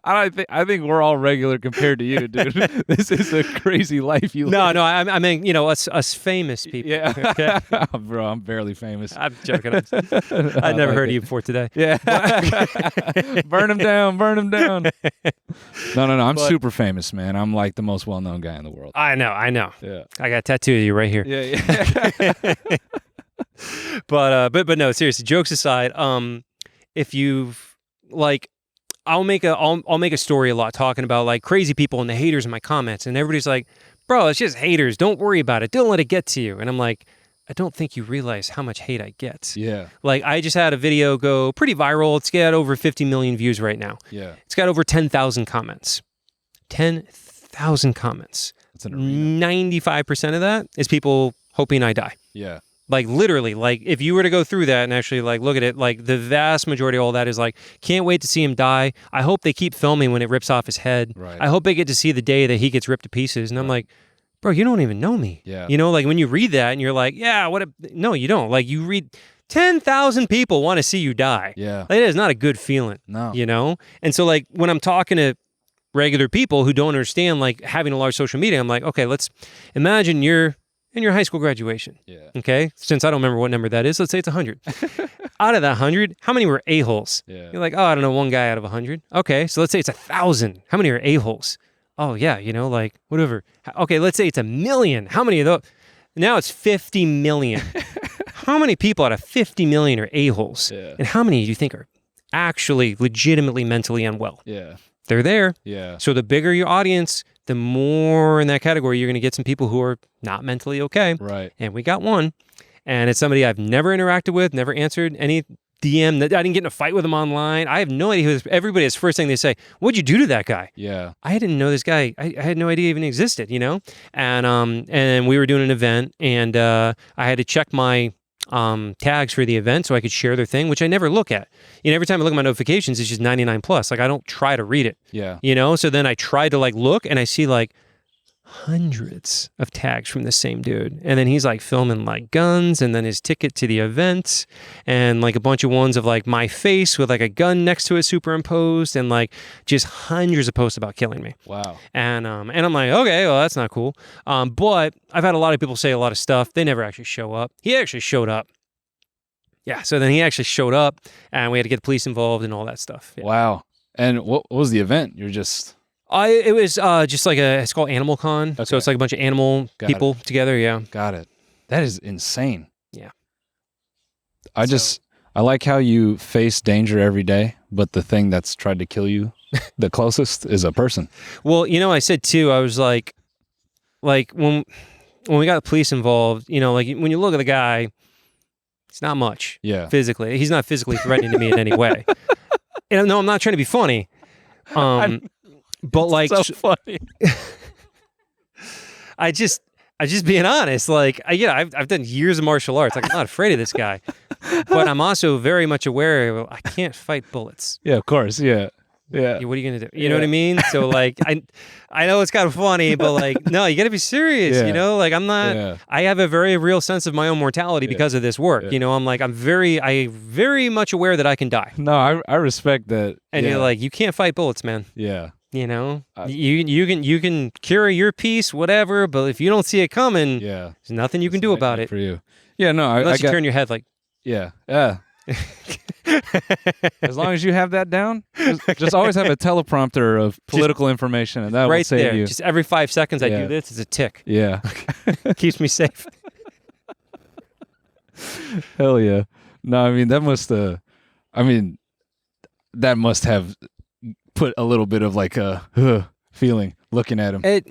I think we're all regular compared to you, dude. This is a crazy life you live. No, I mean, us famous people. Yeah. Okay? Bro, I'm barely famous. I'm joking. I'd never heard of you before today. Yeah. Burn him down. No. I'm super famous, man. I'm like the most well-known guy in the world. I know. Yeah. I got a tattoo of you right here. Yeah. But no, seriously, jokes aside, if you've I'll make a story a lot talking about like crazy people and the haters in my comments, and everybody's like, bro, it's just haters. Don't worry about it. Don't let it get to you. And I'm like, I don't think you realize how much hate I get. Yeah. Like I just had a video go pretty viral. It's got over 50 million views right now. Yeah. It's got over 10,000 comments. 10,000 comments. That's an arena. 95% of that is people hoping I die. Yeah. Like literally, like if you were to go through that and actually like look at it, like the vast majority of all that is like, can't wait to see him die. I hope they keep filming when it rips off his head. Right. I hope they get to see the day that he gets ripped to pieces. And I'm like, bro, you don't even know me. Yeah. Like when you read that and you're like, yeah, no, you don't. Like you read 10,000 people want to see you die. Yeah. Like, it is not a good feeling. No. And so like when I'm talking to regular people who don't understand like having a large social media, I'm like, okay, let's imagine you're in your high school graduation. Yeah. Okay. Since I don't remember what number that is, let's say it's 100. Out of that 100, how many were a-holes? Yeah. You're like, oh, I don't know, one guy out of 100. Okay. So let's say it's 1,000. How many are a-holes? Oh yeah, like whatever. Okay, let's say it's 1,000,000. How many of those? Now it's 50 million. How many people out of 50 million are a-holes? Yeah. And how many do you think are actually legitimately mentally unwell? Yeah. They're there. Yeah. So the bigger your audience, the more in that category you're going to get some people who are not mentally okay. Right. And we got one, and it's somebody I've never interacted with, never answered any DM. I didn't get in a fight with him online. I have no idea who this. Everybody, is first thing they say, what'd you do to that guy? Yeah. I didn't know this guy. I had no idea he even existed, And we were doing an event, and I had to check my tags for the event so I could share their thing, which I never look at. Every time I look at my notifications, it's just 99 plus. Like I don't try to read it. Yeah. So then I try to like look, and I see like hundreds of tags from the same dude. And then he's like filming like guns, and then his ticket to the event, and like a bunch of ones of like my face with like a gun next to it superimposed, and like just hundreds of posts about killing me. Wow. And I'm like, okay, well, that's not cool. But I've had a lot of people say a lot of stuff. They never actually show up. He actually showed up. Yeah. So then he actually showed up, and we had to get the police involved and all that stuff. Yeah. Wow. And what was the event? You're just... It was just like it's called Animal Con. Okay. So it's like a bunch of animal people together. Yeah. Got it. That is insane. Yeah. I like how you face danger every day, but the thing that's tried to kill you the closest is a person. Well, I said too, I was like when we got the police involved, like when you look at the guy, it's not much. Yeah. Physically. He's not physically threatening to me in any way. And no, I'm not trying to be funny. But like, so funny. I just I'm just being honest. Like, I've done years of martial arts. Like, I'm not afraid of this guy, but I'm also very much aware I can't fight bullets. Yeah, of course. Yeah. Yeah. What are you gonna do? You know what I mean? So like, I know it's kind of funny, but like, no, you got to be serious. You know, like I'm not. Yeah. I have a very real sense of my own mortality because of this work. You know, I very much aware that I can die. No, I respect that. And you're like, you can't fight bullets, man. Yeah. You know, you can carry your piece, whatever, but if you don't see it coming, there's nothing you can do about it for you. Yeah, no, unless you turn your head like, yeah. As long as you have that down, just always have a teleprompter of political information, and that will save you. Just every 5 seconds, I do this. It's a tick. Yeah, keeps me safe. Hell yeah! No, I mean that must have put a little bit of like a feeling looking at him. It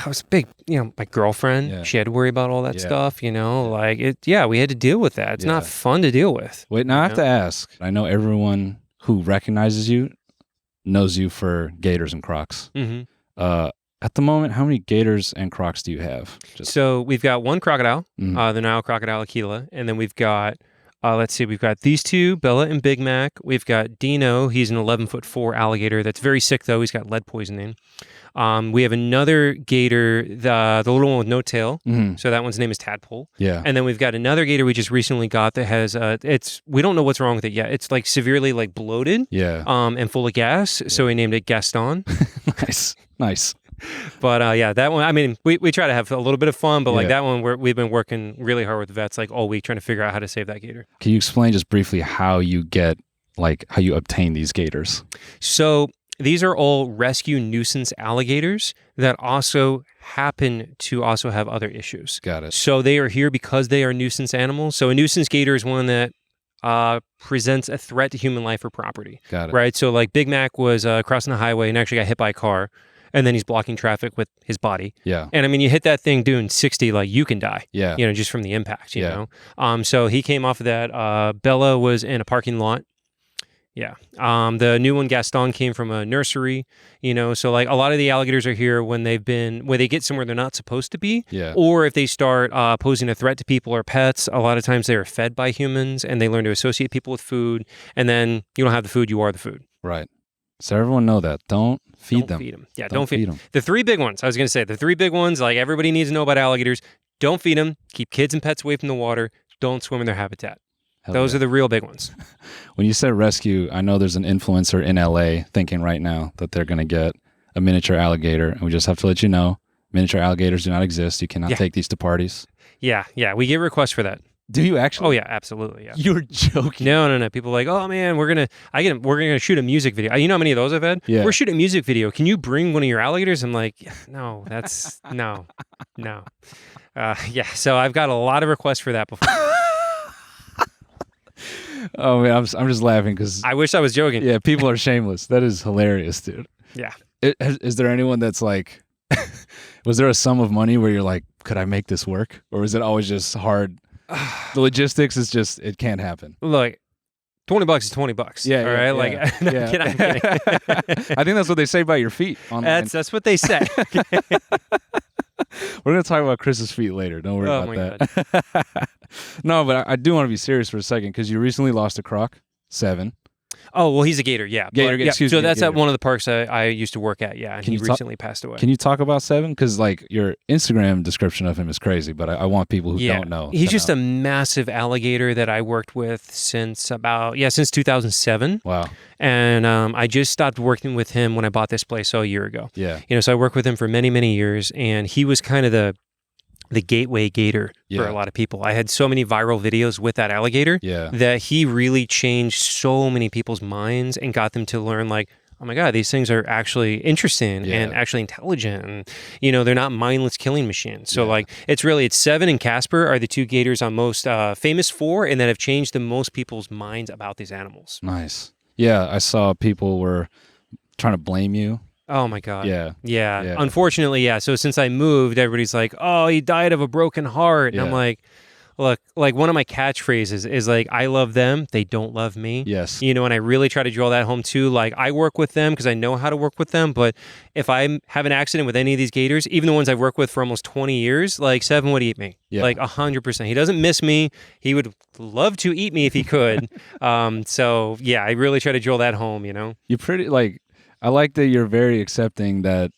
was big. You know, my girlfriend, she had to worry about all that stuff. You know, like we had to deal with that. It's not fun to deal with. Wait, now I have to ask. I know everyone who recognizes you knows you for gators and crocs. Mm-hmm. At the moment, how many gators and crocs do you have? So we've got one crocodile, the Nile crocodile Aquila, and then we've got we've got these two, Bella and Big Mac. We've got Dino. He's an 11'4" alligator that's very sick, though. He's got lead poisoning. We have another gator, the little one with no tail. Mm-hmm. So that one's name is Tadpole. Yeah. And then we've got another gator we just recently got that has, we don't know what's wrong with it yet. It's like severely like bloated. Yeah. And full of gas. Yeah. So we named it Gaston. Nice. But that one, I mean, we try to have a little bit of fun, but like that one, we've been working really hard with vets like all week trying to figure out how to save that gator. Can you explain just briefly how you obtain these gators? So these are all rescue nuisance alligators that also happen to also have other issues. Got it. So they are here because they are nuisance animals. So a nuisance gator is one that presents a threat to human life or property. Got it. Right? So like Big Mac was crossing the highway and actually got hit by a car. And then he's blocking traffic with his body. Yeah. And I mean, you hit that thing doing 60, like you can die. Yeah. You know, just from the impact, you know? So he came off of that. Bella was in a parking lot. Yeah. The new one, Gaston, came from a nursery, you know? So like a lot of the alligators are here when they get somewhere they're not supposed to be. Yeah. Or if they start posing a threat to people or pets, a lot of times they are fed by humans and they learn to associate people with food. And then you don't have the food, you are the food. Right. So everyone know that. Don't feed them. Yeah, don't feed them. The three big ones, I was going to say, like everybody needs to know about alligators. Don't feed them. Keep kids and pets away from the water. Don't swim in their habitat. Those are the real big ones. When you said rescue, I know there's an influencer in LA thinking right now that they're going to get a miniature alligator. And we just have to let you know, miniature alligators do not exist. You cannot take these to parties. Yeah. We get requests for that. Do you actually? Oh yeah, absolutely. Yeah. You're joking. No. People are like, oh man, we're gonna shoot a music video. You know how many of those I've had? Yeah. We're shooting a music video. Can you bring one of your alligators? I'm like, no, that's no. So I've got a lot of requests for that before. Oh man, I'm just laughing because I wish I was joking. Yeah, people are shameless. That is hilarious, dude. Yeah. Is there anyone that's like, was there a sum of money where you're like, could I make this work, or is it always just hard? The logistics is just, it can't happen. Look, $20 is $20. Yeah. All right. Yeah. I'm kidding. I think that's what they say about your feet online. That's what they say. We're going to talk about Chris's feet later. Don't worry about that. No, but I do want to be serious for a second because you recently lost a croc, 7. Oh, well, he's a gator, yeah. Excuse me. So that's at one of the parks I used to work at, and he recently passed away. Can you talk about 7? Because like your Instagram description of him is crazy, but I want people who don't know. He's just a massive alligator that I worked with since 2007. Wow. And I just stopped working with him when I bought this place a year ago. Yeah. You know, so I worked with him for many, many years, and he was kind of the gateway gator for a lot of people. I had so many viral videos with that alligator that he really changed so many people's minds and got them to learn like, oh my God, these things are actually interesting and actually intelligent. And, you know, they're not mindless killing machines. So like it's 7 and Casper are the two gators I'm most famous for and that have changed the most people's minds about these animals. Nice. Yeah, I saw people were trying to blame you. Oh my God. Yeah. Unfortunately, So since I moved, everybody's like, oh, he died of a broken heart. And I'm like, Look, like one of my catchphrases is like, I love them, they don't love me. Yes. You know, and I really try to draw that home too. Like, I work with them because I know how to work with them. But if I have an accident with any of these gators, even the ones I've worked with for almost 20 years, like Seven would eat me. Yeah. Like 100%. He doesn't miss me. He would love to eat me if he could. So yeah, I really try to drill that home, you know? You're pretty I like that you're very accepting that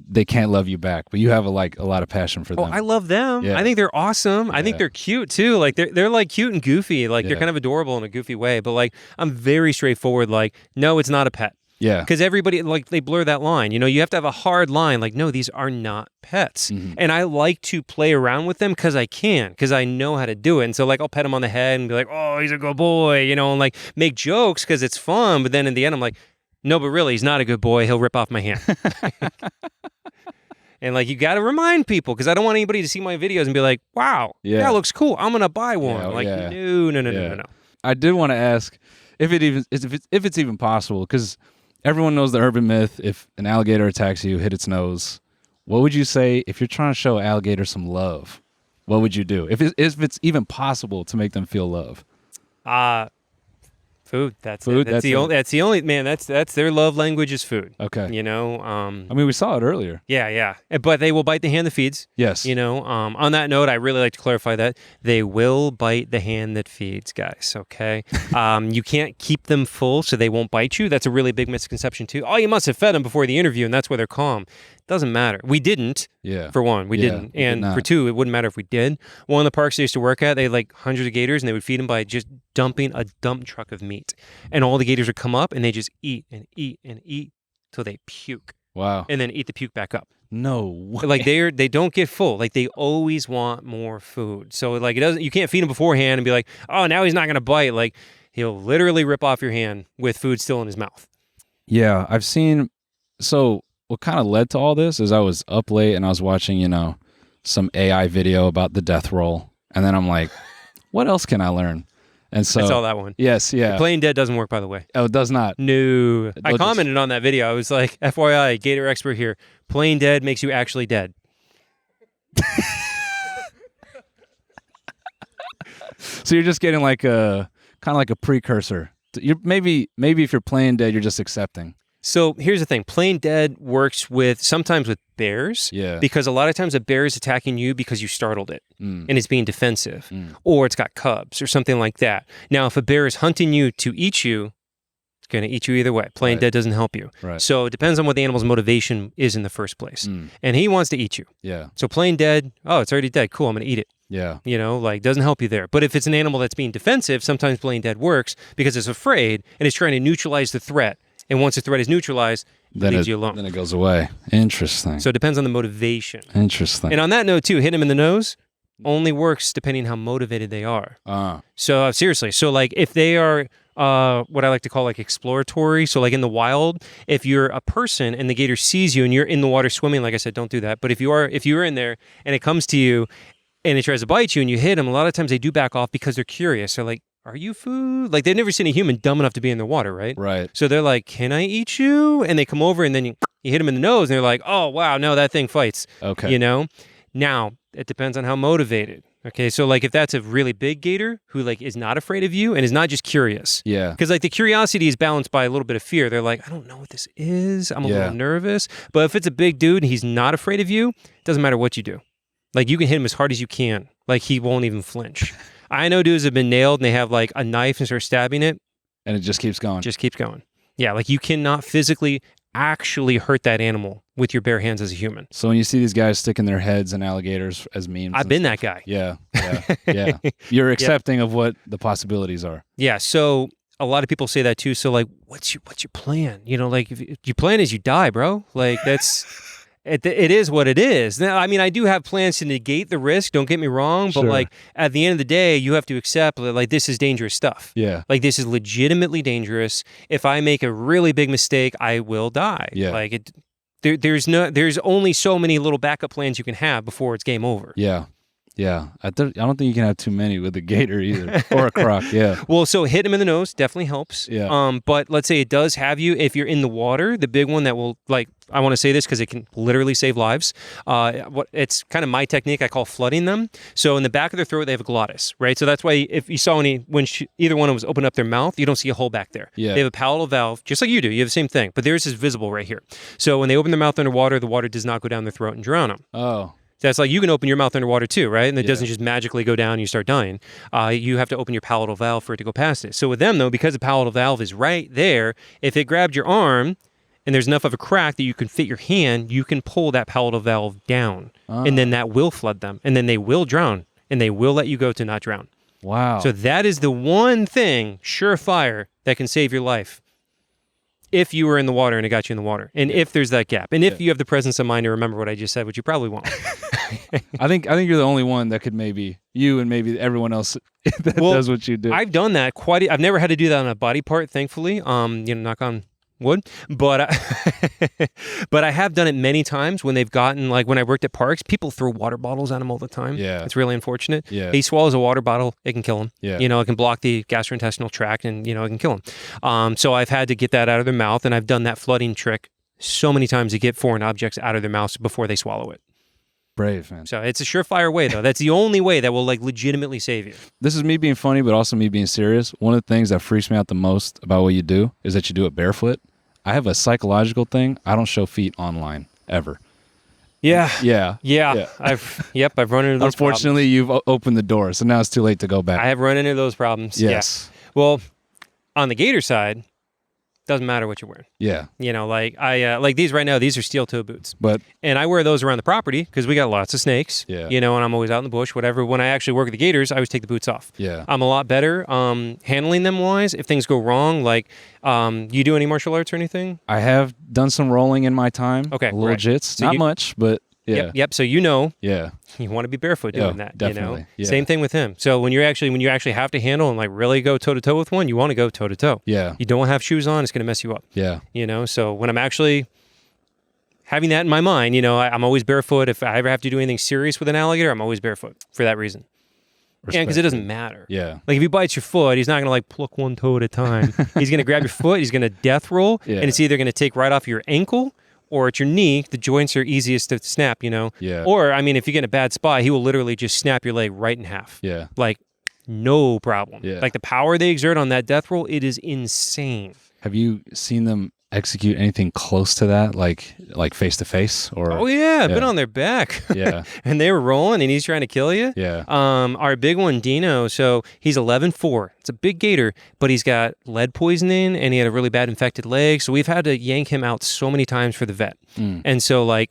they can't love you back, but you have a lot of passion for them. Oh, I love them. Yeah. I think they're awesome. Yeah. I think they're cute too. Like they're like cute and goofy. Like they're kind of adorable in a goofy way. But like I'm very straightforward. Like, no, it's not a pet. Yeah. Because everybody, like, they blur that line. You know, you have to have a hard line. Like, no, these are not pets. Mm-hmm. And I like to play around with them because I can, because I know how to do it. And so, like, I'll pet him on the head and be like, oh, he's a good boy, you know, and like make jokes because it's fun. But then in the end, I'm like, no, but really, he's not a good boy. He'll rip off my hand. And like, you got to remind people, because I don't want anybody to see my videos and be like, wow, that looks cool, I'm going to buy one. No. I did want to ask if it's even possible, because everyone knows the urban myth, if an alligator attacks you, hit its nose. What would you say if you're trying to show alligator some love? What would you do? If it's even possible to make them feel love? Food. That's the only man. That's their love language is food. Okay. You know. I mean, we saw it earlier. Yeah. But they will bite the hand that feeds. Yes. You know. On that note, I really like to clarify that they will bite the hand that feeds, guys. Okay. You can't keep them full, so they won't bite you. That's a really big misconception too. Oh, you must have fed them before the interview, and that's why they're calm. Doesn't matter. We didn't. Yeah. For one, we didn't. And for two, it wouldn't matter if we did. One of the parks I used to work at, they had like hundreds of gators, and they would feed them by just dumping a dump truck of meat. And all the gators would come up, and they just eat and eat and eat till they puke. Wow. And then eat the puke back up. No way. Like they don't get full. Like they always want more food. So like you can't feed him beforehand and be like, oh, now he's not going to bite. Like he'll literally rip off your hand with food still in his mouth. Yeah, I've seen. So what kind of led to all this is I was up late and I was watching, some AI video about the death roll. And then I'm like, what else can I learn? And so I saw that one. Yes, yeah. Playing dead doesn't work, by the way. Oh, it does not? No. I commented on that video. I was like, FYI, Gator expert here. Playing dead makes you actually dead. So you're just getting like kind of like a precursor. Maybe if you're playing dead, you're just accepting. So here's the thing. Playing dead works sometimes with bears. Yeah. Because a lot of times a bear is attacking you because you startled it and it's being defensive or it's got cubs or something like that. Now, if a bear is hunting you to eat you, it's going to eat you either way. Playing dead doesn't help you. Right. So it depends on what the animal's motivation is in the first place. And he wants to eat you. Yeah. So playing dead, oh, it's already dead. Cool, I'm going to eat it. Yeah. Doesn't help you there. But if it's an animal that's being defensive, sometimes playing dead works because it's afraid and it's trying to neutralize the threat. And once the threat is neutralized, it leaves you alone. Then it goes away. Interesting. So it depends on the motivation. Interesting. And on that note, too, hitting them in the nose only works depending how motivated they are. So seriously. So like if they are what I like to call like exploratory. So like in the wild, if you're a person and the gator sees you and you're in the water swimming, like I said, don't do that. But if you're in there and it comes to you and it tries to bite you and you hit them, a lot of times they do back off because they're curious. They're like, are you food? Like they've never seen a human dumb enough to be in the water, right? Right. So they're like, can I eat you? And they come over and then you hit them in the nose and they're like, oh, wow, no, that thing fights. Okay. Now, it depends on how motivated. Okay, so like if that's a really big gator who like is not afraid of you and is not just curious. Yeah. Because like the curiosity is balanced by a little bit of fear. They're like, I don't know what this is. I'm a little nervous. But if it's a big dude and he's not afraid of you, it doesn't matter what you do. Like you can hit him as hard as you can. Like he won't even flinch. I know dudes have been nailed and they have like a knife and start stabbing it. And it just keeps going. Just keeps going. Yeah, like you cannot physically actually hurt that animal with your bare hands as a human. So when you see these guys sticking their heads in alligators as memes. I've been that guy. Yeah. You're accepting of what the possibilities are. Yeah, so a lot of people say that too. So like, what's your plan? Like if your plan is you die, bro. Like that's... It is what it is. Now, I mean, I do have plans to negate the risk. Don't get me wrong, but like at the end of the day, you have to accept that like this is dangerous stuff. Yeah, like this is legitimately dangerous. If I make a really big mistake, I will die. Yeah, like there's only so many little backup plans you can have before it's game over. Yeah. Yeah, I don't think you can have too many with a gator either, or a croc. Yeah. Well, so hit him in the nose definitely helps. Yeah. But let's say it does have you if you're in the water. The big one that will like I want to say this because it can literally save lives. It's kind of my technique. I call flooding them. So in the back of their throat, they have a glottis, right? So that's why if you saw either one was open up their mouth, you don't see a hole back there. Yeah. They have a palatal valve, just like you do. You have the same thing, but theirs is visible right here. So when they open their mouth underwater, the water does not go down their throat and drown them. Oh. That's like you can open your mouth underwater too, right? And it doesn't just magically go down and you start dying. You have to open your palatal valve for it to go past it. So with them, though, because the palatal valve is right there, if it grabbed your arm and there's enough of a crack that you can fit your hand, you can pull that palatal valve down. And then that will flood them. And then they will drown. And they will let you go to not drown. Wow. So that is the one thing, surefire, that can save your life. If you were in the water and it got you in the water, and if there's that gap, and if you have the presence of mind to remember what I just said, which you probably won't. I think you're the only one that could maybe you and maybe everyone else that does what you do. I've done that I've never had to do that on a body part, thankfully. Knock on wood, but I have done it many times when they've gotten, like when I worked at parks, people throw water bottles at him all the time. Yeah, it's really unfortunate. Yeah, he swallows a water bottle, it can kill him. Yeah, it can block the gastrointestinal tract, and it can kill him. So I've had to get that out of their mouth, and I've done that flooding trick so many times to get foreign objects out of their mouths before they swallow it. Brave, man. So it's a surefire way, though. That's the only way that will legitimately save you. This is me being funny, but also me being serious. One of the things that freaks me out the most about what you do is that you do it barefoot. I have a psychological thing. I don't show feet online ever. Yeah. Yeah. I've run into those Unfortunately, problems. you've opened the door, so now it's too late to go back. I have run into those problems. Yes. Yeah. Well, on the gator side, doesn't matter what you're wearing. Yeah. Like these right now, these are steel toe boots. And I wear those around the property because we got lots of snakes. Yeah. And I'm always out in the bush, whatever. When I actually work with the gators, I always take the boots off. Yeah. I'm a lot better handling them wise. If things go wrong, like you do any martial arts or anything? I have done some rolling in my time. Okay. Little jits. So not much, but yeah. Yep. So Yeah. you want to be barefoot doing that. Definitely. Yeah. Same thing with him. So when you actually have to handle and like really go toe to toe with one, you want to go toe to toe. Yeah. You don't have shoes on, it's going to mess you up. Yeah. So when I'm actually having that in my mind, I'm always barefoot. If I ever have to do anything serious with an alligator, I'm always barefoot for that reason. And because it doesn't matter. Yeah. Like if he bites your foot, he's not going to like pluck one toe at a time. He's going to grab your foot, he's going to death roll, and it's either going to take right off your ankle or at your knee. The joints are easiest to snap, Yeah. Or, if you get in a bad spot, he will literally just snap your leg right in half. Yeah. Like, no problem. Yeah. Like the power they exert on that death roll, it is insane. Have you seen them execute anything close to that, like face to face? Or Oh yeah, I've been on their back. Yeah. And they were rolling and he's trying to kill you. Yeah. Our big one, Dino, so he's 11'4". It's a big gator, but he's got lead poisoning and he had a really bad infected leg. So we've had to yank him out so many times for the vet. And so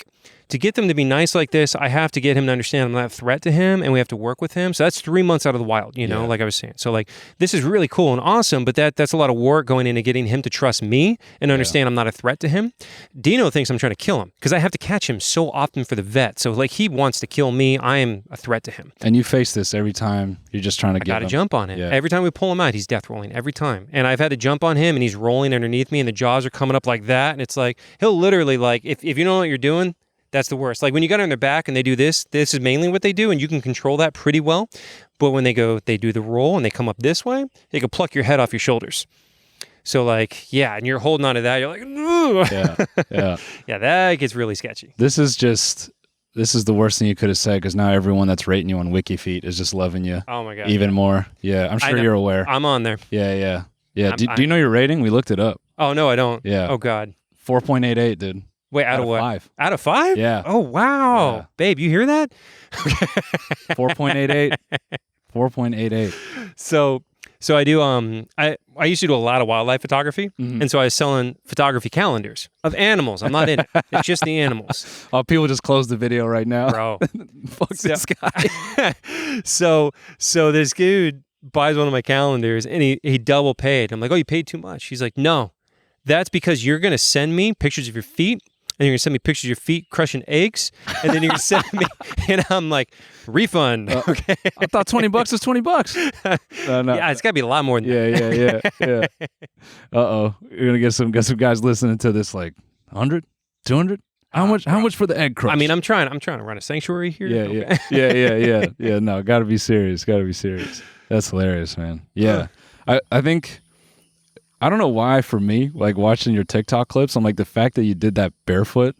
to get them to be nice like this, I have to get him to understand I'm not a threat to him, and we have to work with him. So that's 3 months out of the wild, like I was saying. So this is really cool and awesome, but that's a lot of work going into getting him to trust me and understand I'm not a threat to him. Dino thinks I'm trying to kill him because I have to catch him so often for the vet. So he wants to kill me. I am a threat to him. And you face this every time you're just trying to get him. I got to jump on him. Yeah. Every time we pull him out, he's death rolling every time. And I've had to jump on him and he's rolling underneath me and the jaws are coming up like that. And it's like, he'll literally if you know what you're doing, that's the worst. Like when you got on their back and they do this is mainly what they do, and you can control that pretty well. But when they do the roll and they come up this way, they can pluck your head off your shoulders. So and you're holding on to that. You're like, ugh. Yeah, that gets really sketchy. This is the worst thing you could have said, because now everyone that's rating you on WikiFeet is just loving you. Oh my God. Even more. Yeah, I'm sure you're aware. I'm on there. Yeah. Do you know your rating? We looked it up. Oh, no, I don't. Yeah. Oh, God. 4.88, dude. Wait, out of what? 5. Out of 5? Yeah. Oh, wow. Yeah. Babe, you hear that? 4.88. 4.88. So I do, I used to do a lot of wildlife photography. Mm-hmm. And so I was selling photography calendars of animals. I'm not in it. It's just the animals. Oh, people just closed the video right now. Bro. Fuck this guy. So this dude buys one of my calendars and he double paid. I'm like, oh, you paid too much. He's like, no, that's because you're going to send me pictures of your feet. And you're going to send me pictures of your feet crushing eggs. And then you're going to send me, and I'm like, refund. Okay. I thought $20 was $20. No. Yeah, it's got to be a lot more than that. Yeah. Uh-oh. You're going to get some guys listening to this like 100, 200? How much for the egg crush? I mean, I'm trying to run a sanctuary here. Yeah. No, got to be serious. That's hilarious, man. Yeah. I think I don't know why for me, like watching your TikTok clips, I'm like, the fact that you did that barefoot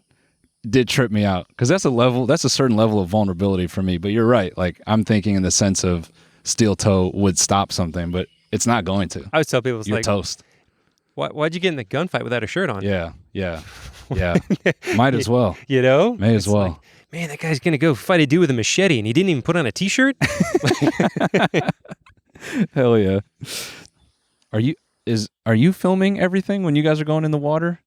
did trip me out, because that's a certain level of vulnerability for me. But you're right. Like, I'm thinking in the sense of steel toe would stop something, but it's not going to. I always tell people, it's you're like, toast. Why'd you get in the gunfight without a shirt on? Yeah. Might as well. You know? May as well. Like, man, that guy's going to go fight a dude with a machete and he didn't even put on a t-shirt? Hell yeah. Are you filming everything when you guys are going in the water?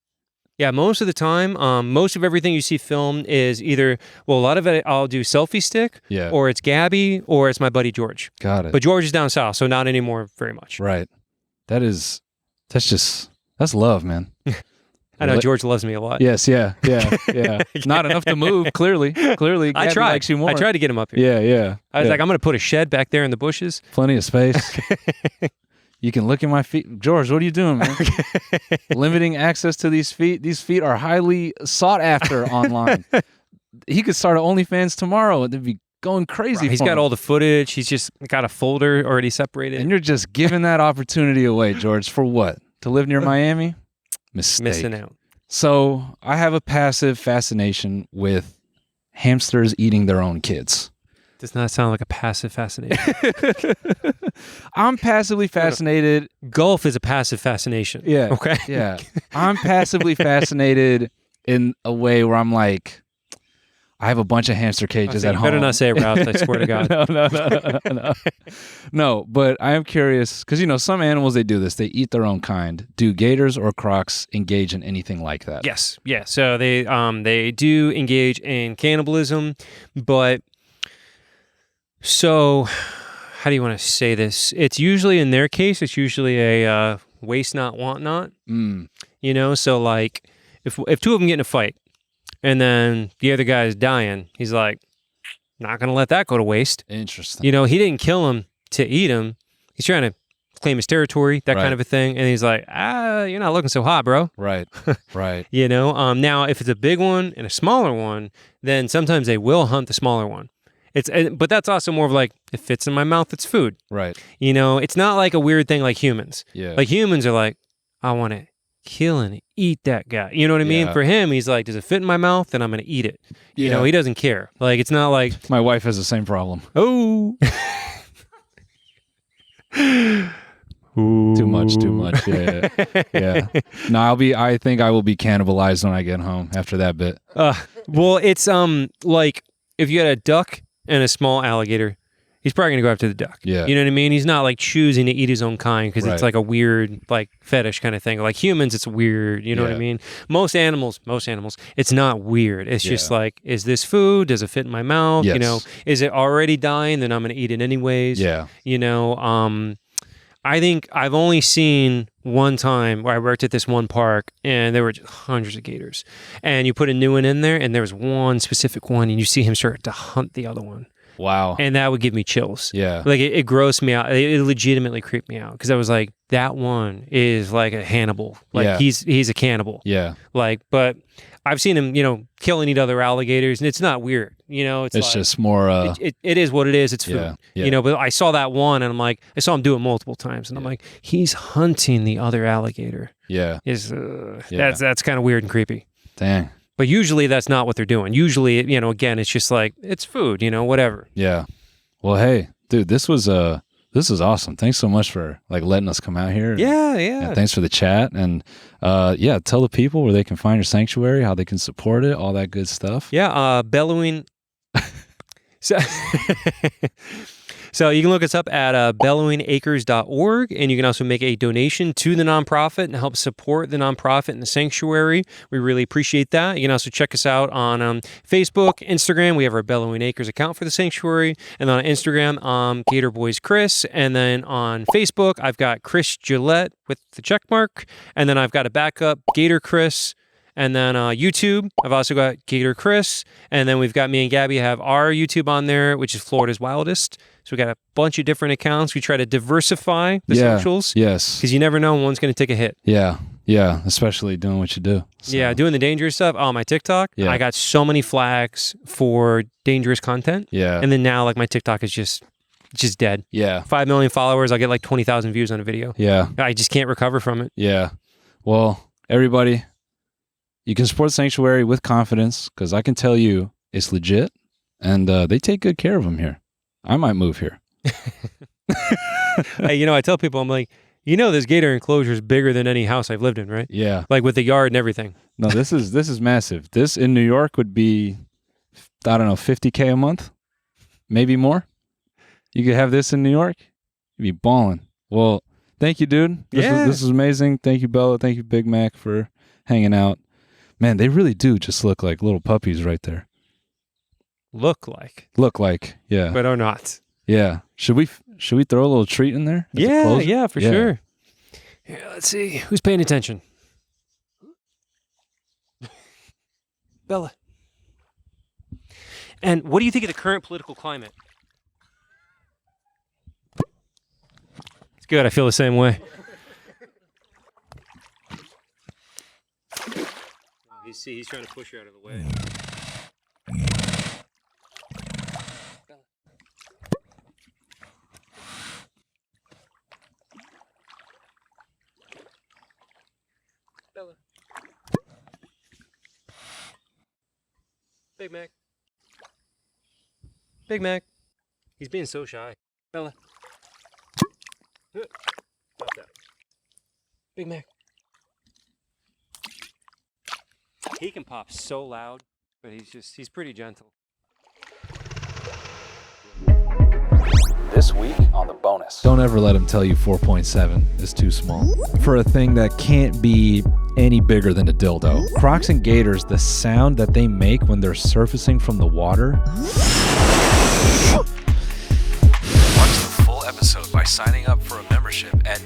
Yeah, most of the time. Most of everything you see filmed is either, a lot of it I'll do selfie stick, or it's Gabby, or it's my buddy George. Got it. But George is down south, so not anymore very much. Right. That's love, man. I know George loves me a lot. Yes, yeah. Not enough to move, clearly. Gabby I tried. likes you more. I tried to get him up here. Yeah. I was like, I'm going to put a shed back there in the bushes. Plenty of space. You can look at my feet. George, what are you doing, man? Limiting access to these feet. These feet are highly sought after online. He could start an OnlyFans tomorrow. It'd be going crazy. He's got all the footage. He's just got a folder already separated. And you're just giving that opportunity away, George, for what? To live near Miami? Mistake. Missing out. So I have a passive fascination with hamsters eating their own kids. Does not sound like a passive fascination. I'm passively fascinated. Golf is a passive fascination. Yeah. Okay. Yeah. I'm passively fascinated in a way where I'm like, I have a bunch of hamster cages at home. Better not say it, Ralph. I swear to God. No. No, but I am curious because, some animals, they do this. They eat their own kind. Do gators or crocs engage in anything like that? Yes. Yeah. So they do engage in cannibalism, but so how do you want to say this? It's usually, in their case, it's usually a waste not, want not. So like if two of them get in a fight, and then the other guy is dying, he's like, not going to let that go to waste. Interesting. He didn't kill him to eat him. He's trying to claim his territory, that kind of a thing. And he's like, you're not looking so hot, bro. Right. Now, if it's a big one and a smaller one, then sometimes they will hunt the smaller one. But that's also more of like, it fits in my mouth, it's food. Right. It's not like a weird thing like humans. Yeah. Like humans are like, I want to kill and eat that guy. You know what I mean? For him, he's like, does it fit in my mouth? Then I'm going to eat it. He doesn't care. Like, it's not like... My wife has the same problem. Oh. Too much. Yeah. No, I think I will be cannibalized when I get home after that bit. Well, it's like if you had a duck and a small alligator, he's probably gonna go after the duck. Yeah. You know what I mean? He's not like choosing to eat his own kind because it's like a weird like fetish kind of thing. Like humans, it's weird. You know what I mean? Most animals, it's not weird. It's just like, is this food? Does it fit in my mouth? Yes. Is it already dying? Then I'm gonna eat it anyways. Yeah. I think I've only seen one time where I worked at this one park and there were just hundreds of gators. And you put a new one in there and there was one specific one and you see him start to hunt the other one. Wow. And that would give me chills. Yeah. Like it grossed me out. It legitimately creeped me out because I was like, that one is like a Hannibal. Like he's a cannibal. Yeah. Like, but I've seen him, kill and eat other alligators, and it's not weird. It's like, just more. It is what it is. It's food. Yeah. But I saw that one, and I'm like, I saw him do it multiple times, and I'm like, he's hunting the other alligator. Yeah. That's kind of weird and creepy. Dang. But usually that's not what they're doing. Usually, again, it's just like it's food. Whatever. Yeah. Well, hey, dude, this was awesome. Thanks so much for letting us come out here. Yeah. And thanks for the chat. And tell the people where they can find your sanctuary, how they can support it, all that good stuff. Yeah, bellowing. So you can look us up at bellowingacres.org, and you can also make a donation to the nonprofit and help support the nonprofit and the sanctuary. We really appreciate that. You can also check us out on Facebook, Instagram. We have our Bellowing Acres account for the sanctuary. And on Instagram, Gator Boys Chris. And then on Facebook, I've got Chris Gillette with the check mark. And then I've got a backup, Gator Chris. And then YouTube, I've also got Gator Chris. And then we've got me and Gabby have our YouTube on there, which is Florida's Wildest. So we got a bunch of different accounts. We try to diversify the socials. Yes. Because you never know when one's going to take a hit. Yeah. Yeah. Especially doing what you do. So. Yeah. Doing the dangerous stuff. Oh, my TikTok. Yeah. I got so many flags for dangerous content. Yeah. And then now my TikTok is just just dead. Yeah. 5 million followers, I'll get like 20,000 views on a video. Yeah. I just can't recover from it. Yeah. Well, everybody, you can support Sanctuary with confidence because I can tell you it's legit and they take good care of them here. I might move here. Hey, I tell people, I'm like, this gator enclosure is bigger than any house I've lived in, right? Yeah. Like with the yard and everything. No, this is massive. This in New York would be, I don't know, $50K a month, maybe more. You could have this in New York, you'd be balling. Well, thank you, dude. This is amazing. Thank you, Bella. Thank you, Big Mac, for hanging out. Man, they really do just look like little puppies right there. Look like, yeah. but are not. Yeah. Should we throw a little treat in there? Yeah, for sure. Here, let's see. Who's paying attention? Bella. And what do you think of the current political climate? It's good. I feel the same way. He's trying to push her out of the way. Bella. Big Mac. Big Mac. He's being so shy. Bella. Stop that. Big Mac. He can pop so loud, but he's pretty gentle. This week on the bonus. Don't ever let him tell you 4.7 is too small for a thing that can't be any bigger than a dildo. Crocs and gators, the sound that they make when they're surfacing from the water. Watch the full episode by signing up for a membership at